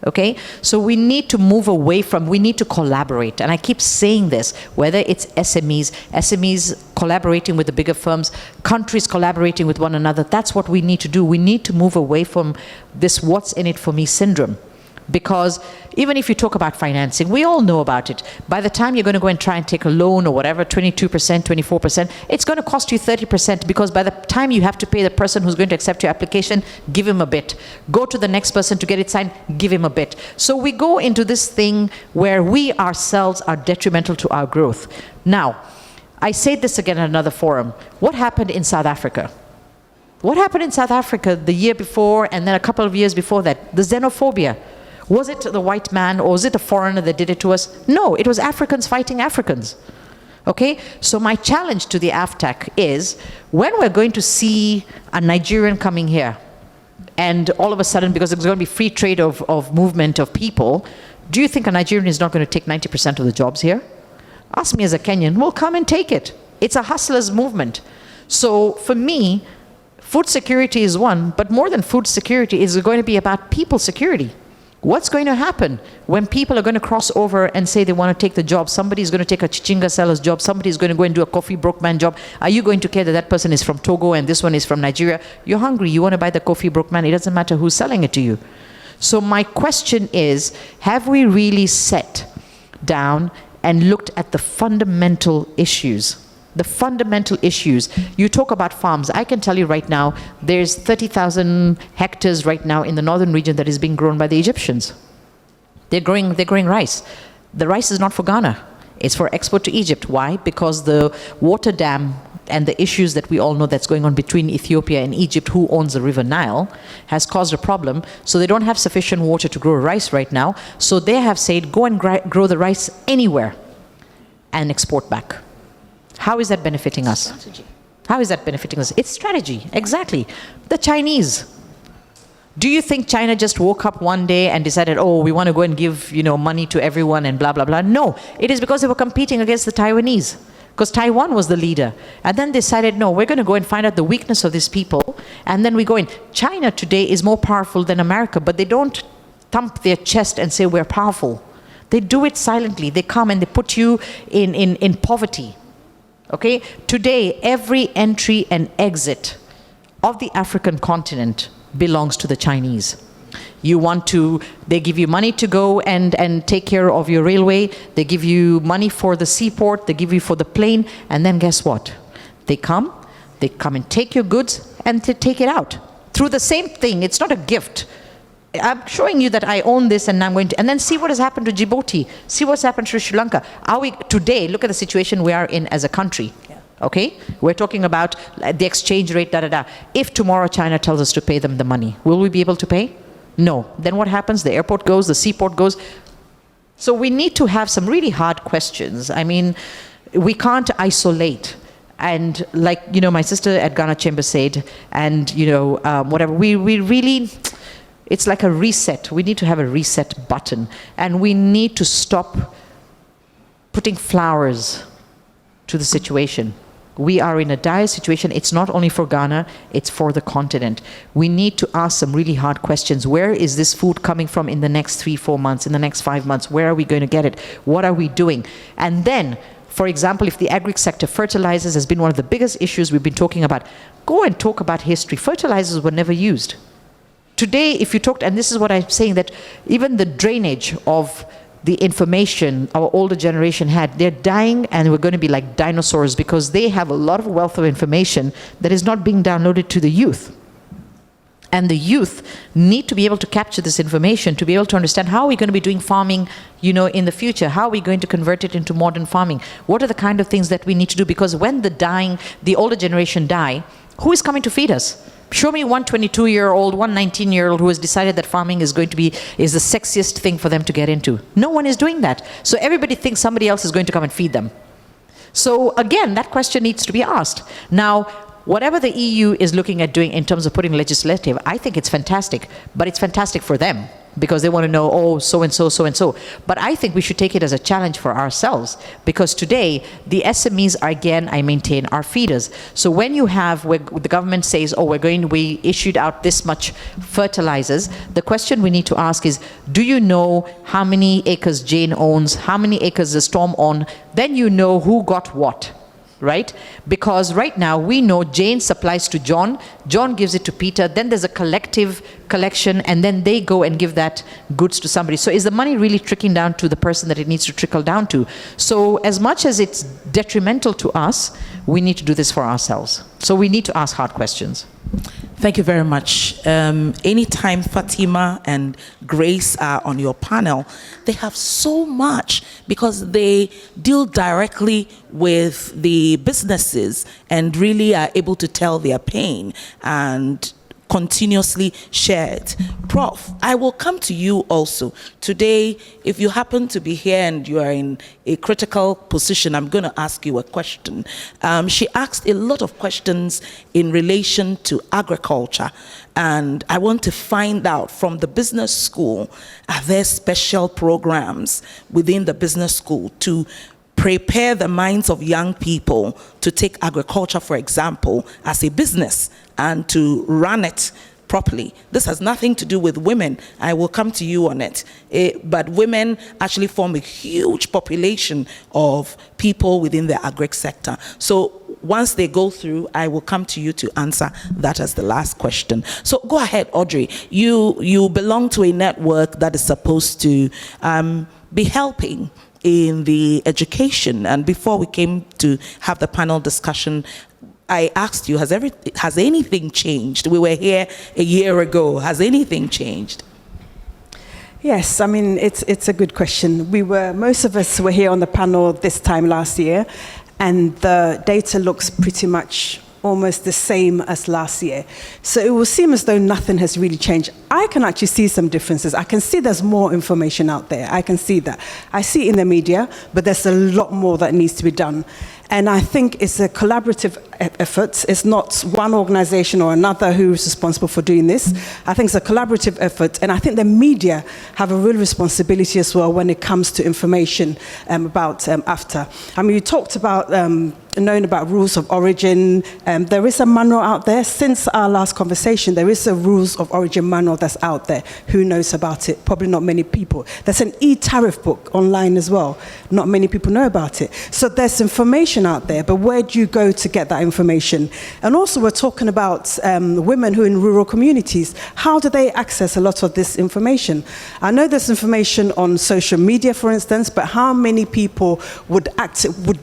S8: Okay, so we need to move away from, we need to collaborate. And I keep saying this, whether it's SMEs collaborating with the bigger firms, countries collaborating with one another, that's what we need to do. We need to move away from this what's in it for me syndrome. Because even if you talk about financing, we all know about it. By the time you're going to go and try and take a loan or whatever, 22%, 24%, it's going to cost you 30%, because by the time you have to pay the person who's going to accept your application, give him a bit. Go to the next person to get it signed, give him a bit. So we go into this thing where we ourselves are detrimental to our growth. Now, I said this again at another forum. What happened in South Africa? What happened in South Africa the year before and then a couple of years before that? The xenophobia. Was it the white man or was it a foreigner that did it to us? No, it was Africans fighting Africans. Okay? So my challenge to the AfTAC is, when we're going to see a Nigerian coming here, and all of a sudden, because there's going to be free trade of movement of people, do you think a Nigerian is not going to take 90% of the jobs here? Ask me as a Kenyan, we'll come and take it. It's a hustlers movement. So for me, food security is one, but more than food security, is going to be about people security. What's going to happen when people are going to cross over and say they want to take the job? Somebody's going to take a chichinga seller's job. Somebody's going to go and do a coffee broke man job. Are you going to care that that person is from Togo and this one is from Nigeria? You're hungry. You want to buy the coffee broke man. It doesn't matter who's selling it to you. So my question is, have we really sat down and looked at the fundamental issues? The fundamental issues. You talk about farms. I can tell you right now, there's 30,000 hectares right now in the northern region that is being grown by the Egyptians. They're growing rice. The rice is not for Ghana. It's for export to Egypt. Why? Because the water dam and the issues that we all know that's going on between Ethiopia and Egypt, who owns the River Nile, has caused a problem. So they don't have sufficient water to grow rice right now. So they have said, go and grow the rice anywhere and export back. How is that benefiting us? Strategy. How is that benefiting us? It's strategy, exactly. The Chinese. Do you think China just woke up one day and decided, oh, we want to go and give, money to everyone and blah, blah, blah? No, it is because they were competing against the Taiwanese. Because Taiwan was the leader. And then they decided, no, we're going to go and find out the weakness of these people. And then we go in. China today is more powerful than America, but they don't thump their chest and say we're powerful. They do it silently. They come and they put you in poverty. Okay? Today, every entry and exit of the African continent belongs to the Chinese. They give you money to go and take care of your railway. They give you money for the seaport. They give you for the plane. And then guess what? They come and take your goods and they take it out. Through the same thing. It's not a gift. I'm showing you that I own this and I'm going to, and then see what has happened to Djibouti, see what's happened to Sri Lanka. Today, look at the situation we are in as a country, okay? We're talking about the exchange rate, If tomorrow China tells us to pay them the money, will we be able to pay? No. Then what happens? The airport goes, the seaport goes. So we need to have some really hard questions. I mean, we can't isolate. And like, my sister at Ghana Chamber said, and, whatever, we really, it's like a reset. We need to have a reset button. And we need to stop putting flowers to the situation. We are in a dire situation. It's not only for Ghana, it's for the continent. We need to ask some really hard questions. Where is this food coming from in the next 3-4 months, in the next 5 months? Where are we going to get it? What are we doing? And then, for example, if the agri sector, fertilizers has been one of the biggest issues we've been talking about, go and talk about history. Fertilizers were never used. today, if you talk, and this is what I'm saying, that even the drainage of the information our older generation had, they're dying, and we're going to be like dinosaurs because they have a lot of wealth of information that is not being downloaded to the youth. And the youth need to be able to capture this information to be able to understand how are we going to be doing farming, you know, in the future? How are we going to convert it into modern farming? What are the kind of things that we need to do? Because when the older generation die, who is coming to feed us? Show me one 22-year-old, one 19-year-old who has decided that farming is the sexiest thing for them to get into. No one is doing that. So everybody thinks somebody else is going to come and feed them. So again, that question needs to be asked. Now, whatever the EU is looking at doing in terms of putting legislative, I think it's fantastic, but it's fantastic for them because they want to know, oh, so-and-so, so-and-so. But I think we should take it as a challenge for ourselves because today, the SMEs, are, again, I maintain, are feeders. So when you have, where the government says, oh, we issued out this much fertilizers, the question we need to ask is, do you know how many acres Jane owns, how many acres the Storm owns? Then you know who got what. Right? Because right now we know Jane supplies to John, John gives it to Peter, then there's a collective collection, and then they go and give that goods to somebody. So is the money really trickling down to the person that it needs to trickle down to? So as much as it's detrimental to us, we need to do this for ourselves. So we need to ask hard questions.
S3: Thank you very much. Anytime Fatima and Grace are on your panel, they have so much because they deal directly with the businesses and really are able to tell their pain and continuously share it. Prof, I will come to you also. Today, if you happen to be here and you are in a critical position, I'm going to ask you a question. She asked a lot of questions in relation to agriculture, and I want to find out from the business school, are there special programs within the business school to prepare the minds of young people to take agriculture, for example, as a business and to run it properly? This has nothing to do with women. I will come to you on it. But women actually form a huge population of people within the agric sector. So once they go through, I will come to you to answer that as the last question. So go ahead, Audrey. You belong to a network that is supposed to be helping in the education. And before we came to have the panel discussion, I asked you, has anything changed? We were here a year ago. Has anything changed?
S13: Yes, I mean, it's a good question. Most of us were here on the panel this time last year, and the data looks pretty much almost the same as last year. So it will seem as though nothing has really changed. I can actually see some differences. I can see there's more information out there. I can see that. I see it in the media, but there's a lot more that needs to be done. And I think it's a collaborative effort. It's not one organization or another who is responsible for doing this. I think it's a collaborative effort. And I think the media have a real responsibility as well when it comes to information about AfCFTA. I mean, you talked about knowing about rules of origin. There is a manual out there. Since our last conversation, there is a rules of origin manual that's out there. Who knows about it? Probably not many people. There's an e-tariff book online as well. Not many people know about it. So there's information out there, but where do you go to get that information? And also we're talking about women who are in rural communities. How do they access a lot of this information? I know there's information on social media, for instance, but how many people would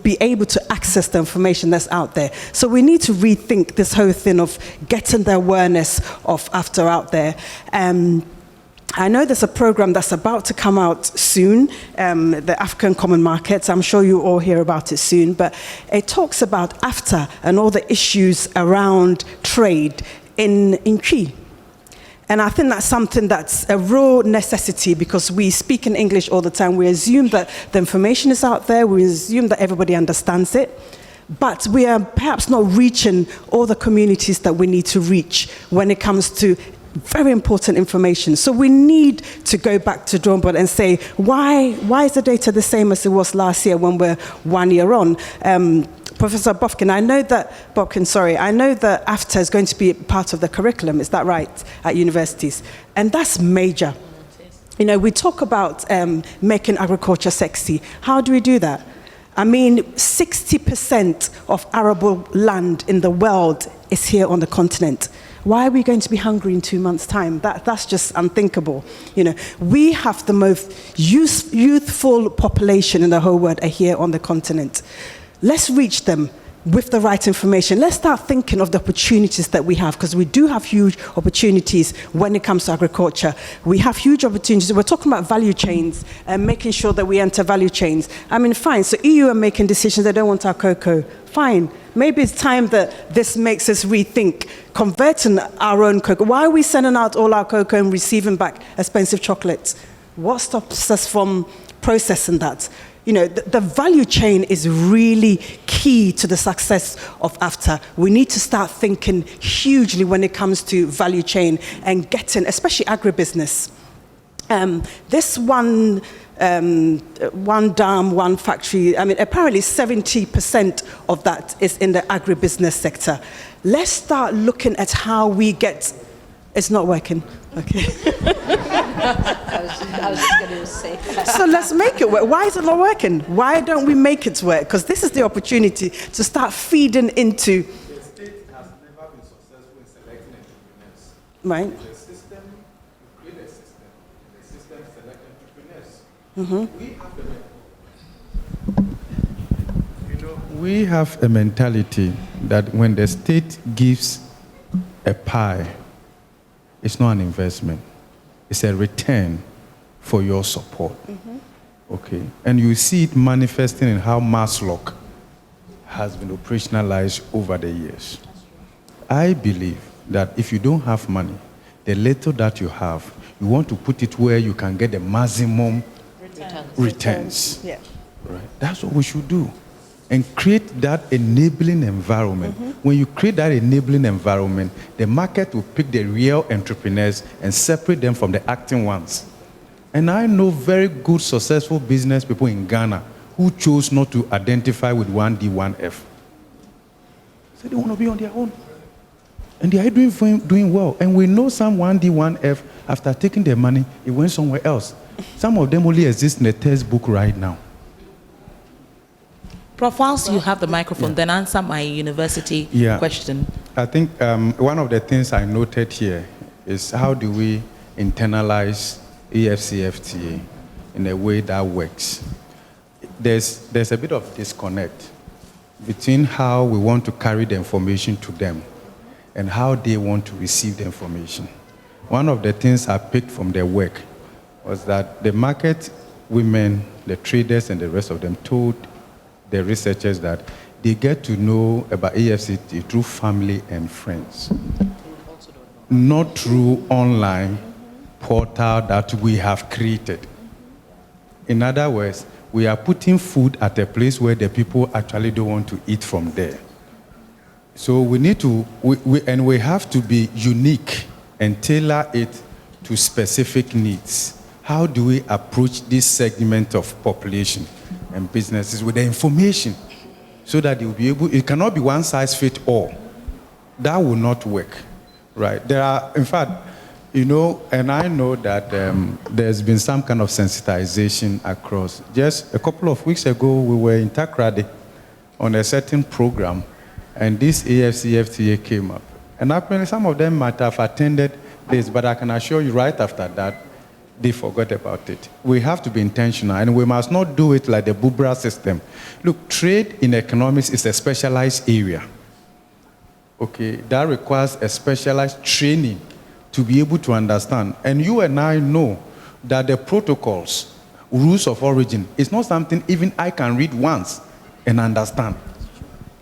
S13: be able to access the information that's out there? So we need to rethink this whole thing of getting the awareness of AfCFTA out there. I know there's a program that's about to come out soon, the African Common Markets. I'm sure you all hear about it soon, but it talks about AfCFTA and all the issues around trade in Twi. And I think that's something that's a real necessity because we speak in English all the time. We assume that the information is out there. We assume that everybody understands it. But we are perhaps not reaching all the communities that we need to reach when it comes to very important information. So we need to go back to drawing board and say, why is the data the same as it was last year when we're 1 year on? Professor Bofkin, I know that AfCFTA is going to be part of the curriculum, is that right, at universities? And that's major. You know, we talk about making agriculture sexy. How do we do that? I mean, 60% of arable land in the world is here on the continent. why are we going to be hungry in 2 months' time? That's just unthinkable. You know, we have the most youthful population in the whole world are here on the continent. Let's reach them with the right information. Let's start thinking of the opportunities that we have, because we do have huge opportunities when it comes to agriculture. We have huge opportunities. We're talking about value chains and making sure that we enter value chains. I mean, fine, so EU are making decisions, they don't want our cocoa. Fine, maybe it's time that this makes us rethink converting our own cocoa. Why are we sending out all our cocoa and receiving back expensive chocolates? What stops us from processing that? You know, the value chain is really key to the success of AfCFTA. We need to start thinking hugely when it comes to value chain and getting, especially agribusiness. This one dam, one factory, I mean, apparently 70% of that is in the agribusiness sector. Let's start looking at how we get, it's not working, okay.
S8: I was just going to say.
S13: So let's make it work. Why is it not working? Why don't we make it work? Because this is the opportunity to start feeding into.
S5: The state has never been successful in selecting entrepreneurs.
S13: Right.
S5: The system, you create a system. The system select entrepreneurs. We have a mentality that when the state gives a pie, it's not an investment. It's a return for your support. Okay, and you see it manifesting in how Maslock has been operationalized over the years. I believe that if you don't have money, the little that you have, you want to put it where you can get the maximum returns.
S13: Yeah.
S5: Right. That's what we should do. And create that enabling environment. When you create that enabling environment, the market will pick the real entrepreneurs and separate them from the acting ones. And I know very good, successful business people in Ghana who chose not to identify with 1D, 1F. So they want to be on their own. And they are doing well. And we know some 1D, 1F, after taking their money, it went somewhere else. Some of them only exist in a textbook right now.
S3: Prof, whilst you have the microphone, then answer my university question.
S5: I think one of the things I noted here is how do we internalize AfCFTA in a way that works. There's a bit of disconnect between how we want to carry the information to them and how they want to receive the information. One of the things I picked from their work was that the market women, the traders, and the rest of them told the researchers that they get to know about AfCFTA through family and friends, not through online portal that we have created. In other words, we are putting food at a place where the people actually don't want to eat from there. So we need to, we have to be unique and tailor it to specific needs. How do we approach this segment of population and businesses with the information so that they will be able, it cannot be one size fit all. That will not work, right? There are, in fact, you know, and I know that there's been some kind of sensitization across. Just a couple of weeks ago, we were in Takrady on a certain program, and this AfCFTA came up. And apparently some of them might have attended this, but I can assure you right after that, they forgot about it. We have to be intentional, and we must not do it like the Bubra system. Look, trade in economics is a specialized area. Okay, that requires a specialized training to be able to understand. And you and I know that the protocols, rules of origin, is not something even I can read once and understand.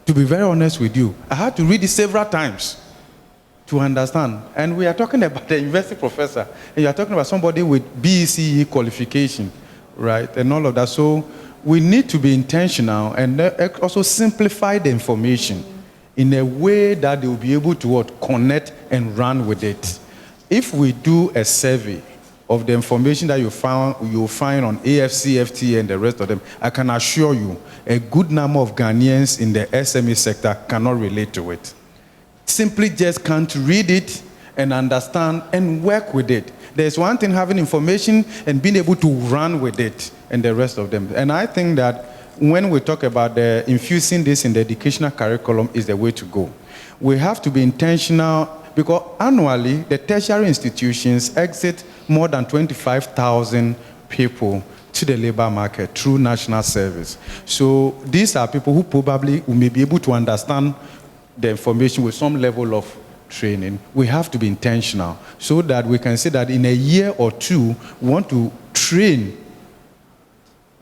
S5: To be very honest with you, I had to read it several times to understand. And we are talking about the university professor, and you are talking about somebody with BECE qualification, right, and all of that. So we need to be intentional and also simplify the information in a way that they will be able to connect and run with it. If we do a survey of the information that you'll find on AfCFTA and the rest of them, I can assure you a good number of Ghanaians in the SME sector cannot relate to it. Simply just can't read it and understand and work with it. There's one thing having information and being able to run with it and the rest of them. And I think that when we talk about infusing this in the educational curriculum is the way to go. We have to be intentional Because annually, the tertiary institutions exit more than 25,000 people to the labor market through national service. So these are people who probably may be able to understand the information with some level of training. We have to be intentional so that we can say that in a year or two, we want to train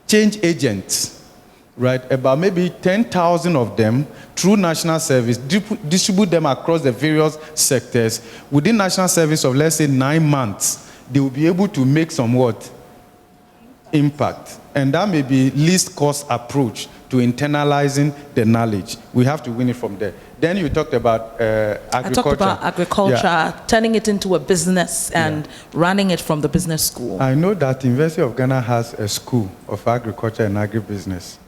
S5: change agents, right? About maybe 10,000 of them through national service, distribute them across the various sectors. Within national service of, let's say, 9 months, they will be able to make some what? Impact. And that may be least cost approach to internalizing the knowledge. We have to win it from there. Then you talked about agriculture.
S3: I talked about agriculture, turning it into a business and running it from the business school.
S5: I know that University of Ghana has a school of agriculture and agribusiness.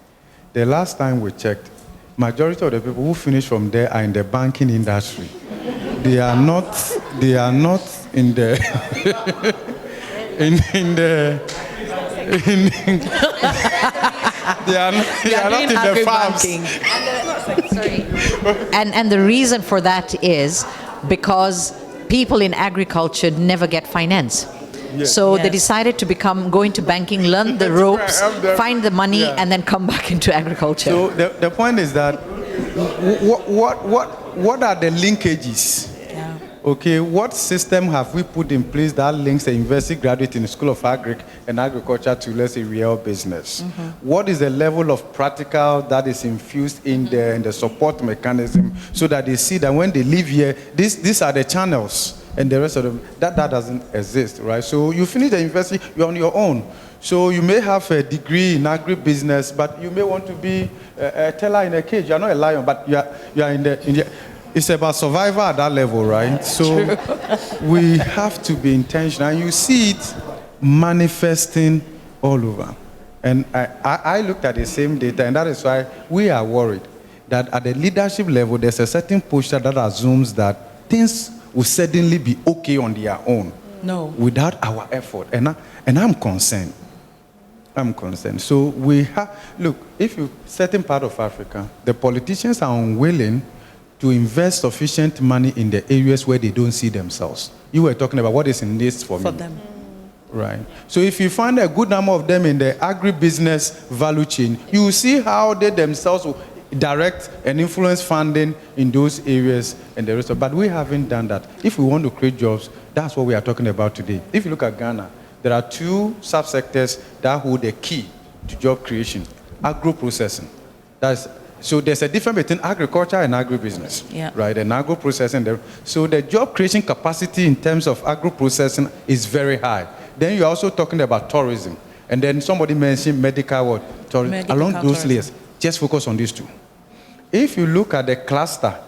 S5: The last time we checked, majority of the people who finish from there are in the banking industry. They are not in the they are not in the farms.
S8: And the reason for that is because people in agriculture never get finance.
S5: Yes.
S8: So they decided to go into banking, learn the ropes, find the money, and then come back into agriculture.
S5: So the point is that what are the linkages? Okay, what system have we put in place that links a university graduate in the School of Agric and Agriculture to, let's say, real business? What is the level of practical that is infused in there and the support mechanism so that they see that when they leave here, these are the channels and the rest of them, that doesn't exist, right? So you finish the university, you're on your own. So you may have a degree in agribusiness, but you may want to be a teller in a cage. You're not a lion, but you are in the it's about survival at that level, right? So we have to be intentional. And you see it manifesting all over. And I looked at the same data, and that is why we are worried that at the leadership level, there's a certain posture that assumes that things will suddenly be okay on their own.
S3: No.
S5: Without our effort. And I'm concerned. I'm concerned. So we have, look, if you, certain part of Africa, the politicians are unwilling to invest sufficient money in the areas where they don't see themselves. You were talking about what is in this for me.
S3: them.
S5: Right. So if you find a good number of them in the agribusiness value chain, you will see how they themselves will direct and influence funding in those areas and the rest of it. But we haven't done that. If we want to create jobs, that's what we are talking about today. If you look at Ghana, there are 2 subsectors that hold the key to job creation. Agro-processing. So there's a difference between agriculture and agribusiness, right? And agro-processing. So the job creation capacity in terms of agro-processing is very high. Then you're also talking about tourism. And then somebody mentioned medical tourism. Along those layers, just focus on these 2. If you look at the cluster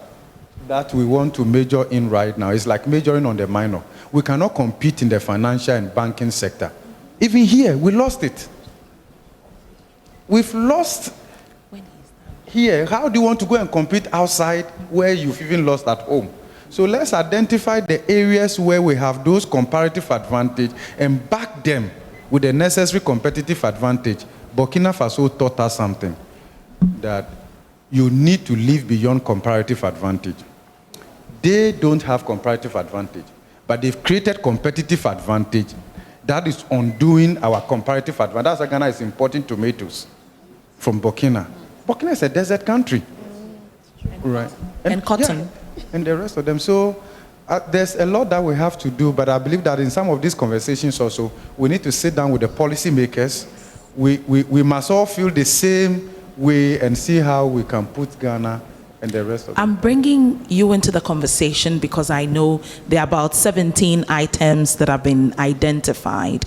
S5: that we want to major in right now, it's like majoring on the minor. We cannot compete in the financial and banking sector. Even here, we lost it. We've lost here. How do you want to go and compete outside where you've even lost at home? So let's identify the areas where we have those comparative advantage and back them with the necessary competitive advantage. Burkina Faso taught us something, that you need to live beyond comparative advantage. They don't have comparative advantage, but they've created competitive advantage that is undoing our comparative advantage. That's why Ghana is importing tomatoes from Burkina. Burkina is a desert country, right?
S3: And cotton.
S5: And the rest of them. So there's a lot that we have to do, but I believe that in some of these conversations also, we need to sit down with the policymakers. We must all feel the same way and see how we can put Ghana and the rest of them.
S3: I'm bringing you into the conversation because I know there are about 17 items that have been identified.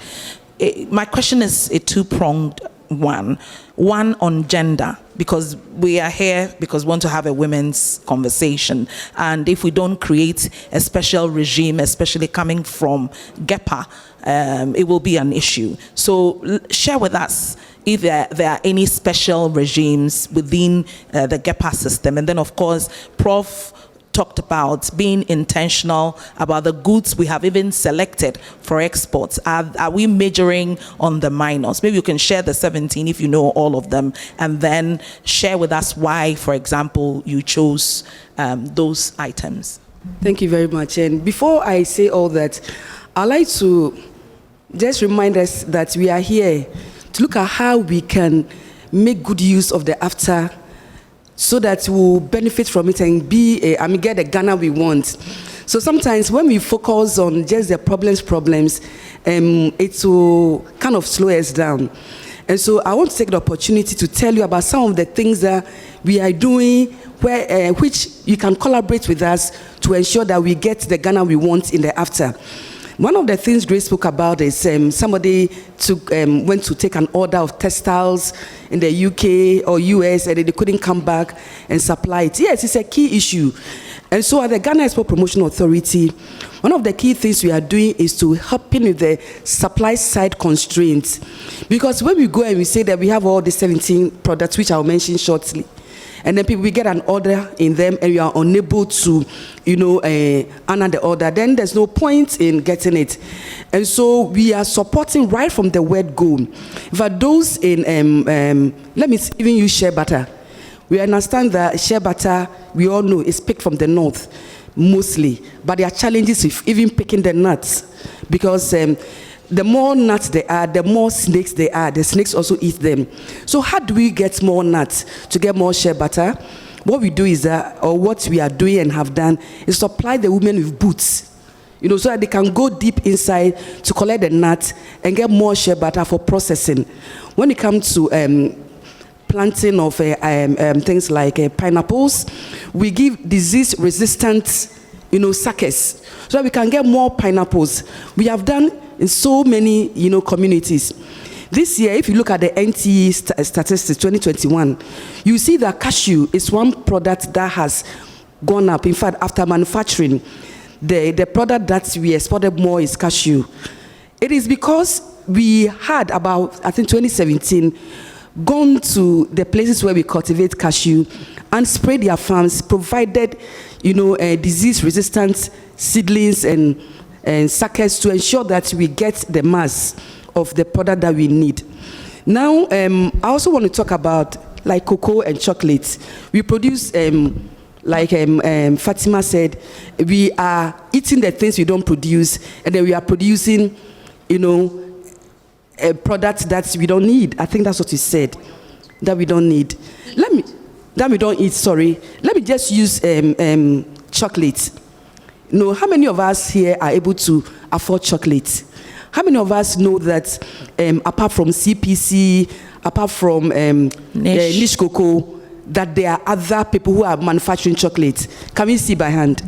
S3: My question is a 2-pronged one. One on gender, because we are here because we want to have a women's conversation. And if we don't create a special regime, especially coming from GEPA, it will be an issue. So share with us if there are any special regimes within the GEPA system. And then, of course, Prof. talked about being intentional about the goods we have even selected for exports. Are we majoring on the minors? Maybe you can share the 17 if you know all of them, and then share with us why, for example, you chose those items.
S10: Thank you very much. And before I say all that, I'd like to just remind us that we are here to look at how we can make good use of the AfCFTA so that we'll benefit from it and get the Ghana we want. So sometimes when we focus on just the problems, it will kind of slow us down. And so I want to take the opportunity to tell you about some of the things that we are doing, which you can collaborate with us to ensure that we get the Ghana we want in the AfCFTA. One of the things Grace spoke about is somebody went to take an order of textiles in the UK or US and they couldn't come back and supply it. Yes, it's a key issue. And so at the Ghana Export Promotion Authority, one of the key things we are doing is to help in with the supply side constraints. Because when we go and we say that we have all the 17 products, which I'll mention shortly, and then we get an order in them and we are unable to, honor the order, then there's no point in getting it. And so we are supporting right from the word go. For those in, let me even use shea butter. We understand that shea butter, we all know, is picked from the north, mostly. But there are challenges with even picking the nuts. Because the more nuts there are, the more snakes there are. The snakes also eat them. So how do we get more nuts to get more shea butter? What we do is that, or what we are doing and have done, is supply the women with boots, so that they can go deep inside to collect the nuts and get more shea butter for processing. When it comes to planting of things like pineapples, we give disease-resistant, suckers, so that we can get more pineapples. We have done in so many, communities. This year, if you look at the NTE statistics 2021, you see that cashew is one product that has gone up. In fact, after manufacturing, the product that we exported more is cashew. It is because we had about, I think 2017, gone to the places where we cultivate cashew and sprayed their farms, provided, disease-resistant seedlings and suckers to ensure that we get the mass of the product that we need. Now, I also want to talk about like cocoa and chocolate. We produce, like Fatima said, we are eating the things we don't produce, and then we are producing, a product that we don't need. I think that's what you said, that we don't need. That we don't eat, sorry. Let me just use chocolate. How many of us here are able to afford chocolate? How many of us know that apart from CPC, apart from niche cocoa, that there are other people who are manufacturing chocolate? Can we see by hand?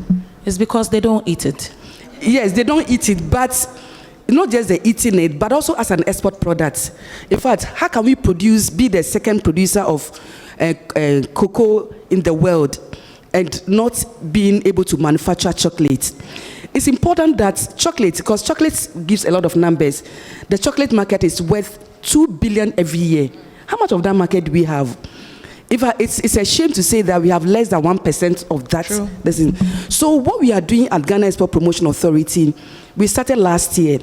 S3: It's because they don't eat it.
S10: Yes, they don't eat it, but not just the eating it, but also as an export product. In fact, how can we be the second producer of cocoa in the world and not being able to manufacture chocolate? It's important that chocolate, because chocolate gives a lot of numbers, the chocolate market is worth 2 billion every year. How much of that market do we have? It's a shame to say that we have less than 1% of that. True. So what we are doing at Ghana Export Promotion Authority, we started last year.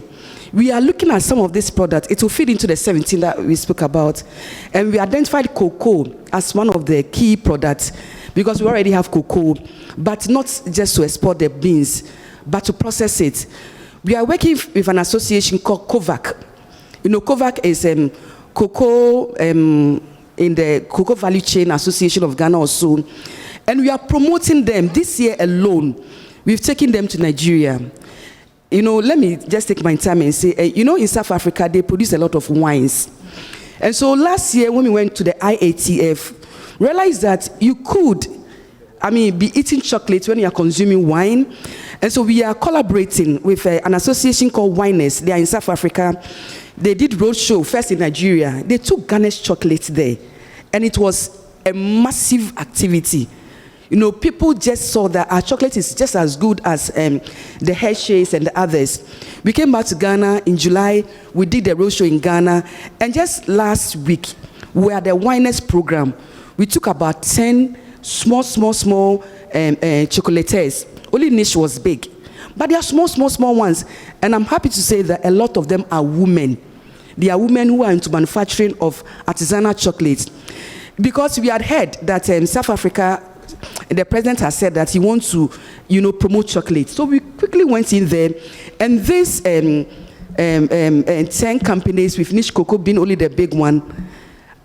S10: We are looking at some of these products. It will fit into the 17 that we spoke about. And we identified cocoa as one of the key products because we already have cocoa, but not just to export the beans, but to process it. We are working with an association called COVAC. COVAC is cocoa in the Cocoa Value Chain Association of Ghana also. And we are promoting them. This year alone, we've taken them to Nigeria. Let me just take my time and say, in South Africa, they produce a lot of wines. And so last year, when we went to the IATF, realized that you could, be eating chocolate when you are consuming wine. And so we are collaborating with an association called Winers. They are in South Africa. They did roadshow first in Nigeria. They took Ghana's chocolate there. And it was a massive activity. People just saw that our chocolate is just as good as the Hershey's and the others. We came back to Ghana in July. We did the roadshow in Ghana. And just last week, we were at the Winers program. We took about 10 small chocolatiers. Only niche was big. But they are small ones. And I'm happy to say that a lot of them are women. They are women who are into manufacturing of artisanal chocolate. Because we had heard that South Africa the president has said that he wants to, promote chocolate. So we quickly went in there, and this 10 companies, with niche cocoa being only the big one.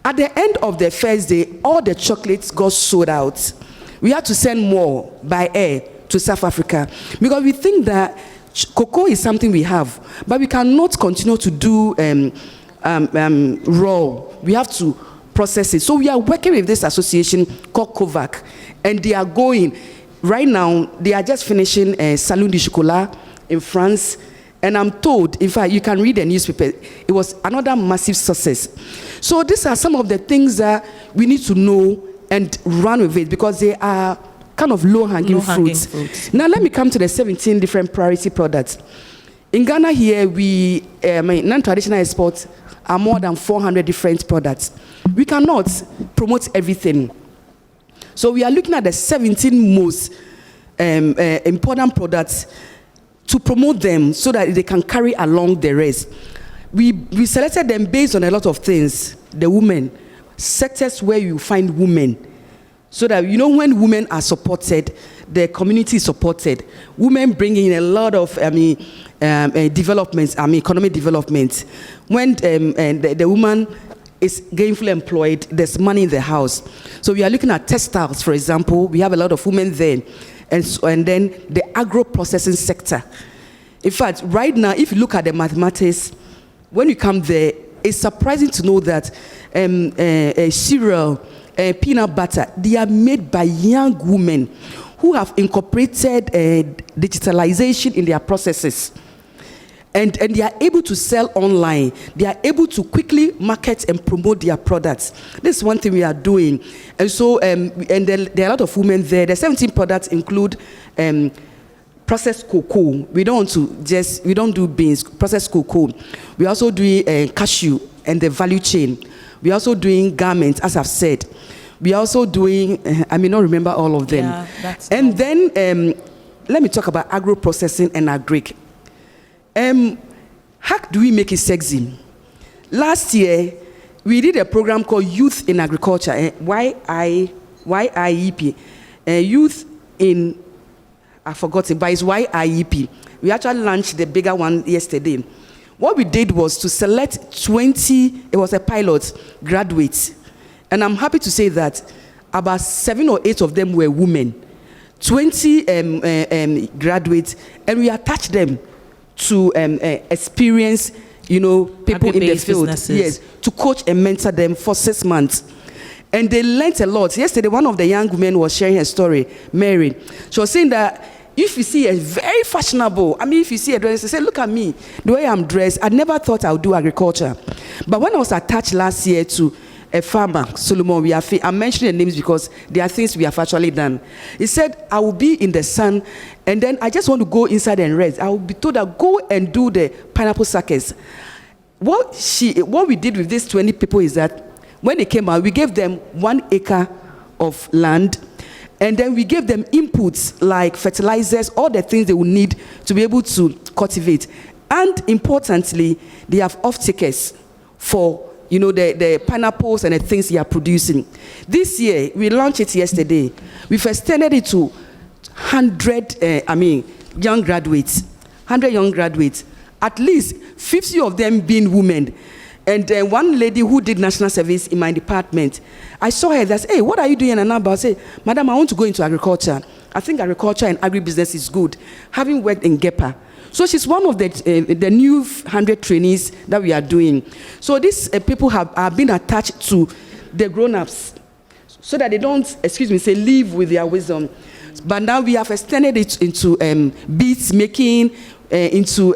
S10: At the end of the first day, all the chocolates got sold out. We had to send more by air to South Africa because we think that cocoa is something we have, but we cannot continue to do raw. We have to process it. So we are working with this association called COVAC, and they are going, right now, they are just finishing Salon du Chocolat in France, and I'm told, in fact, you can read the newspaper, it was another massive success. So these are some of the things that we need to know and run with it, because they are kind of low-hanging fruits. Now let me come to the 17 different priority products. In Ghana here, we non-traditional exports are more than 400 different products. We cannot promote everything. So we are looking at the 17 most important products to promote them so that they can carry along the rest. We selected them based on a lot of things. The women, sectors where you find women, so that when women are supported, the community is supported. Women bring in a lot of developments, economic development. When the woman is gainfully employed, there's money in the house. So we are looking at textiles, for example. We have a lot of women there. And then the agro-processing sector. In fact, right now, if you look at the mathematics, when you come there, it's surprising to know that cereal, peanut butter, they are made by young women who have incorporated digitalization in their processes. And they are able to sell online. They are able to quickly market and promote their products. This is one thing we are doing. And so, and there are a lot of women there. The 17 products include processed cocoa. We don't do beans, processed cocoa. We also do cashew and the value chain. We are also doing garments, as I've said. We are also doing, I may not remember all of them.
S3: Yeah, that's
S10: and then, let me talk about agro-processing and agric. How do we make it sexy? Last year, we did a program called Youth in Agriculture, YIEP. Youth in, I forgot it, but it's YIEP. We actually launched the bigger one yesterday. What we did was to select 20, it was a pilot, graduates. And I'm happy to say that about 7 or 8 of them were women. 20 graduates, and we attached them to experience, people in the field.
S3: Businesses.
S10: Yes, to coach and mentor them for 6 months. And they learned a lot. Yesterday, one of the young women was sharing her story, Mary. She was saying that if you see a very fashionable, if you see a dress, you say, look at me, the way I'm dressed, I never thought I would do agriculture. But when I was attached last year to a farmer, Solomon, I'm mentioning the names because there are things we have actually done. He said, I will be in the sun, and then I just want to go inside and rest. I will be told that go and do the pineapple suckers. What we did with these 20 people is that when they came out, we gave them 1 acre of land, and then we gave them inputs like fertilizers, all the things they will need to be able to cultivate. And importantly, they have off-takers for the pineapples and the things they are producing. This year, we launched it yesterday. We've extended it to 100, young graduates. 100 young graduates. At least 50 of them being women. And one lady who did national service in my department, I saw her that said, hey, what are you doing? And I said, Madam, I want to go into agriculture. I think agriculture and agribusiness is good. Having worked in GEPA. So she's one of the new 100 trainees that we are doing. So these people have been attached to the grown-ups so that they don't, live with their wisdom. But now we have extended it into beads making, into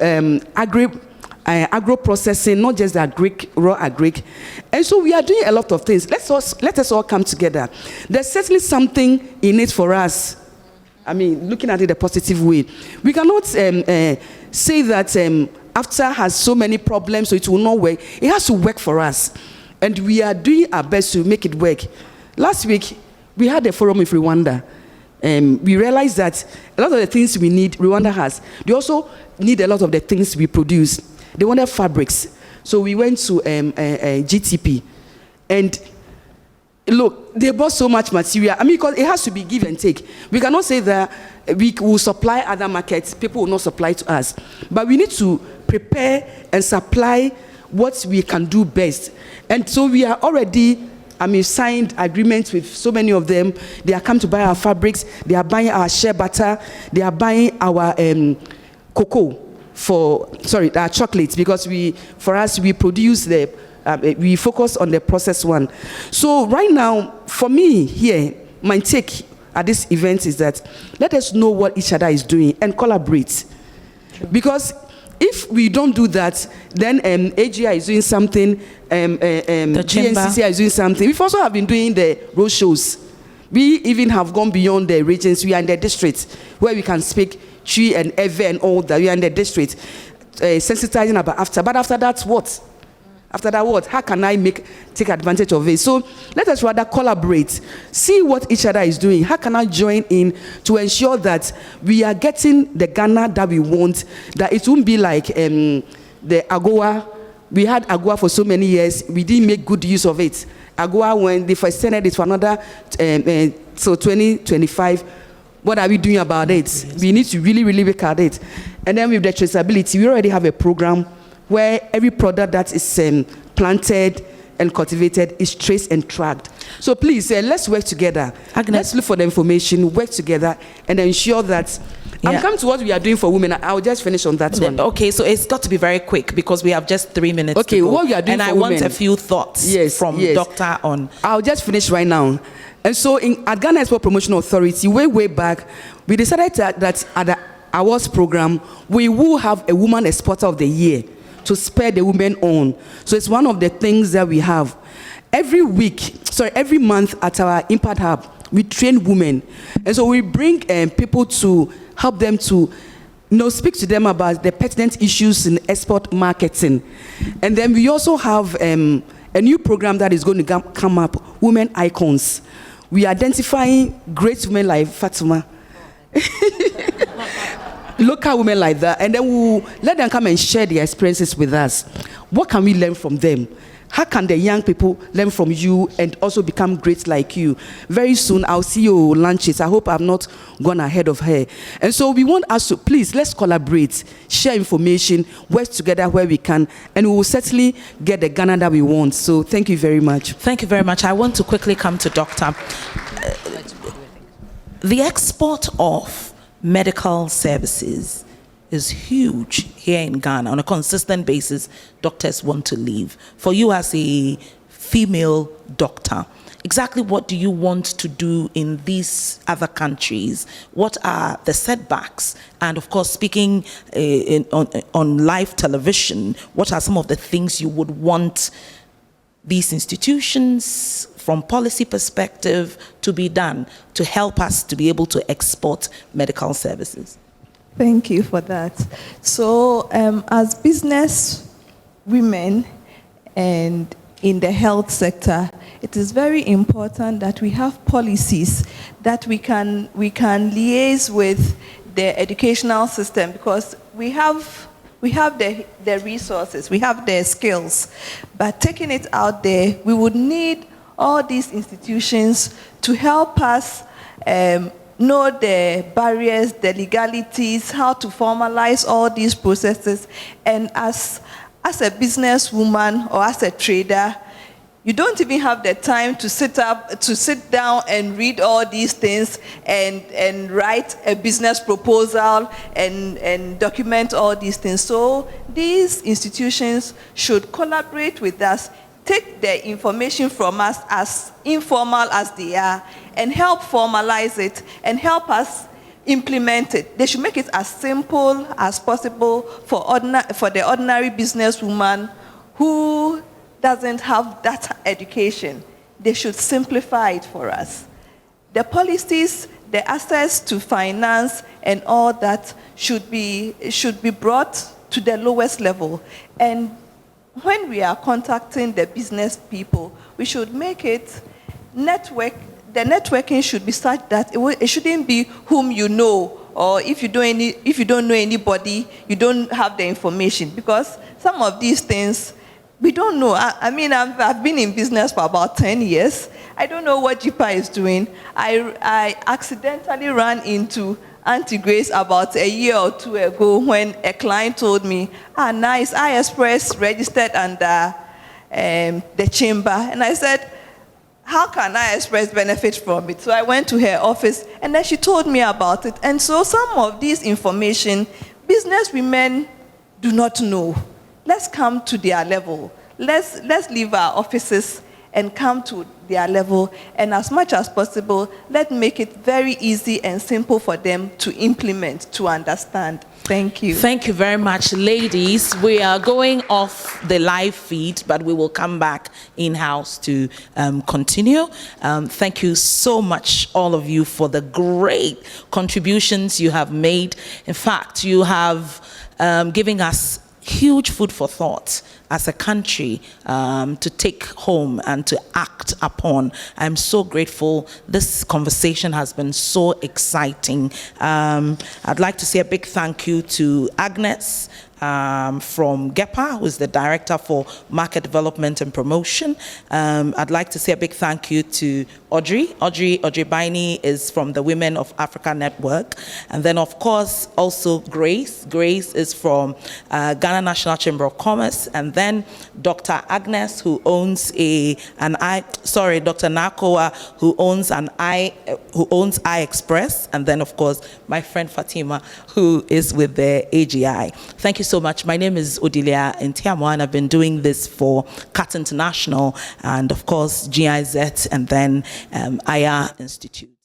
S10: agro-processing, not just agric, raw agric. And so we are doing a lot of things. Let us all come together. There's certainly something in it for us. Looking at it a positive way. We cannot say that AfCFTA has so many problems, so it will not work. It has to work for us. And we are doing our best to make it work. Last week, we had a forum with Rwanda. We realized that a lot of the things we need, Rwanda has. They also need a lot of the things we produce. They wanted fabrics. So we went to GTP. And look, they bought so much material. I mean, because it has to be give and take. We cannot say that we will supply other markets, people will not supply to us. But we need to prepare and supply what we can do best. And so we are already, signed agreements with so many of them. They are come to buy our fabrics, they are buying our shea butter, they are buying our cocoa our chocolates, because we produce we focus on the processed one. So right now, for me here, my take at this event is that let us know what each other is doing and collaborate. True. Because if we don't do that, then AGI is doing something, the GNCC is doing something. We've also have been doing the road shows. We even have gone beyond the regions. We are in the districts where we can speak Chi and Eve and all that. We are in the district, sensitizing about after. But after that, what? After that, what? How can I take advantage of it? So let us rather collaborate, see what each other is doing. How can I join in to ensure that we are getting the Ghana that we want, that it won't be like the AGOA. We had AGOA for so many years. We didn't make good use of it. AGOA, when they extended it for another, 2025, what are we doing about it? Yes. We need to really, really look at it. And then with the traceability, we already have a program where every product that is planted and cultivated is traced and tracked. So please, let's work together. Agnes, let's look for the information, work together, and ensure that... I'm coming to what we are doing for women. I'll just finish on that one.
S3: Okay, so it's got to be very quick because we have just 3 minutes
S10: to go. What we are doing
S3: and
S10: for
S3: I
S10: women.
S3: want a few thoughts from Doctor on...
S10: I'll just finish right now. And so at Ghana Export Promotion Authority, way back, we decided that at the awards program, we will have a Woman Exporter of the Year to spur the women on. So it's one of the things that we have. Every month at our Impact Hub, we train women. And so we bring people to help them to speak to them about the pertinent issues in export marketing. And then we also have a new program that is going to come up, Women Icons. We are identifying great women like Fatima. Local women like that, and then we'll let them come and share their experiences with us. What can we learn from them? How can the young people learn from you and also become great like you? Very soon, I'll see you lunches. I hope I've not gone ahead of her. And so we want us to, please, let's collaborate, share information, work together where we can, and we will certainly get the Ghana that we want. So thank you very much.
S3: Thank you very much. I want to quickly come to Doctor. The export of medical services is huge here in Ghana. On a consistent basis, doctors want to leave. For you as a female doctor, exactly what do you want to do in these other countries? What are the setbacks? And of course, speaking on live television, what are some of the things you would want these institutions, from policy perspective, to be done to help us to be able to export medical services?
S9: Thank you for that. So as business women and in the health sector, it is very important that we have policies that we can liaise with the educational system, because we have the resources, we have the skills, but taking it out there, we would need all these institutions to help us know the barriers, the legalities, how to formalize all these processes. And as a businesswoman or as a trader, you don't even have the time to sit down and read all these things and write a business proposal and document all these things. So these institutions should collaborate with us, take the information from us, as informal as they are, and help formalize it and help us implement it. They should make it as simple as possible for the ordinary businesswoman who doesn't have that education. They should simplify it for us. The policies, the access to finance and all that should be brought to the lowest level. And when we are contacting the business people, we should make it the networking should be such that it shouldn't be whom you know, or if you don't know anybody, you don't have the information, because some of these things, we don't know. I mean, I've been in business for about 10 years. I don't know what JIPA is doing. I accidentally ran into Auntie Grace about a year or two ago when a client told me, nice, iExpress registered under the chamber. And I said, how can iExpress benefit from it? So I went to her office, and then she told me about it. And so some of this information, business women do not know. Let's come to their level. Let's leave our offices and come to their level. And as much as possible, let's make it very easy and simple for them to implement, to understand. Thank you.
S3: Thank you very much, ladies. We are going off the live feed, but we will come back in-house to continue. Thank you so much, all of you, for the great contributions you have made. In fact, you have given us huge food for thought as a country to take home and to act upon. I'm so grateful. This conversation has been so exciting. I'd like to say a big thank you to Agnes from GEPA, who is the Director for Market Development and Promotion. I'd like to say a big thank you to Audrey. Audrey Baini is from the Women of Africa Network. And then, of course, also Grace. Grace is from Ghana National Chamber of Commerce. And then Dr. Agnes, who owns Dr. Nakoa, who owns iExpress. And then, of course, my friend Fatima, who is with the AGI. Thank you so much. My name is Odilia Ntiamwa, and I've been doing this for CAT International and, of course, GIZ, and then Aya Institute.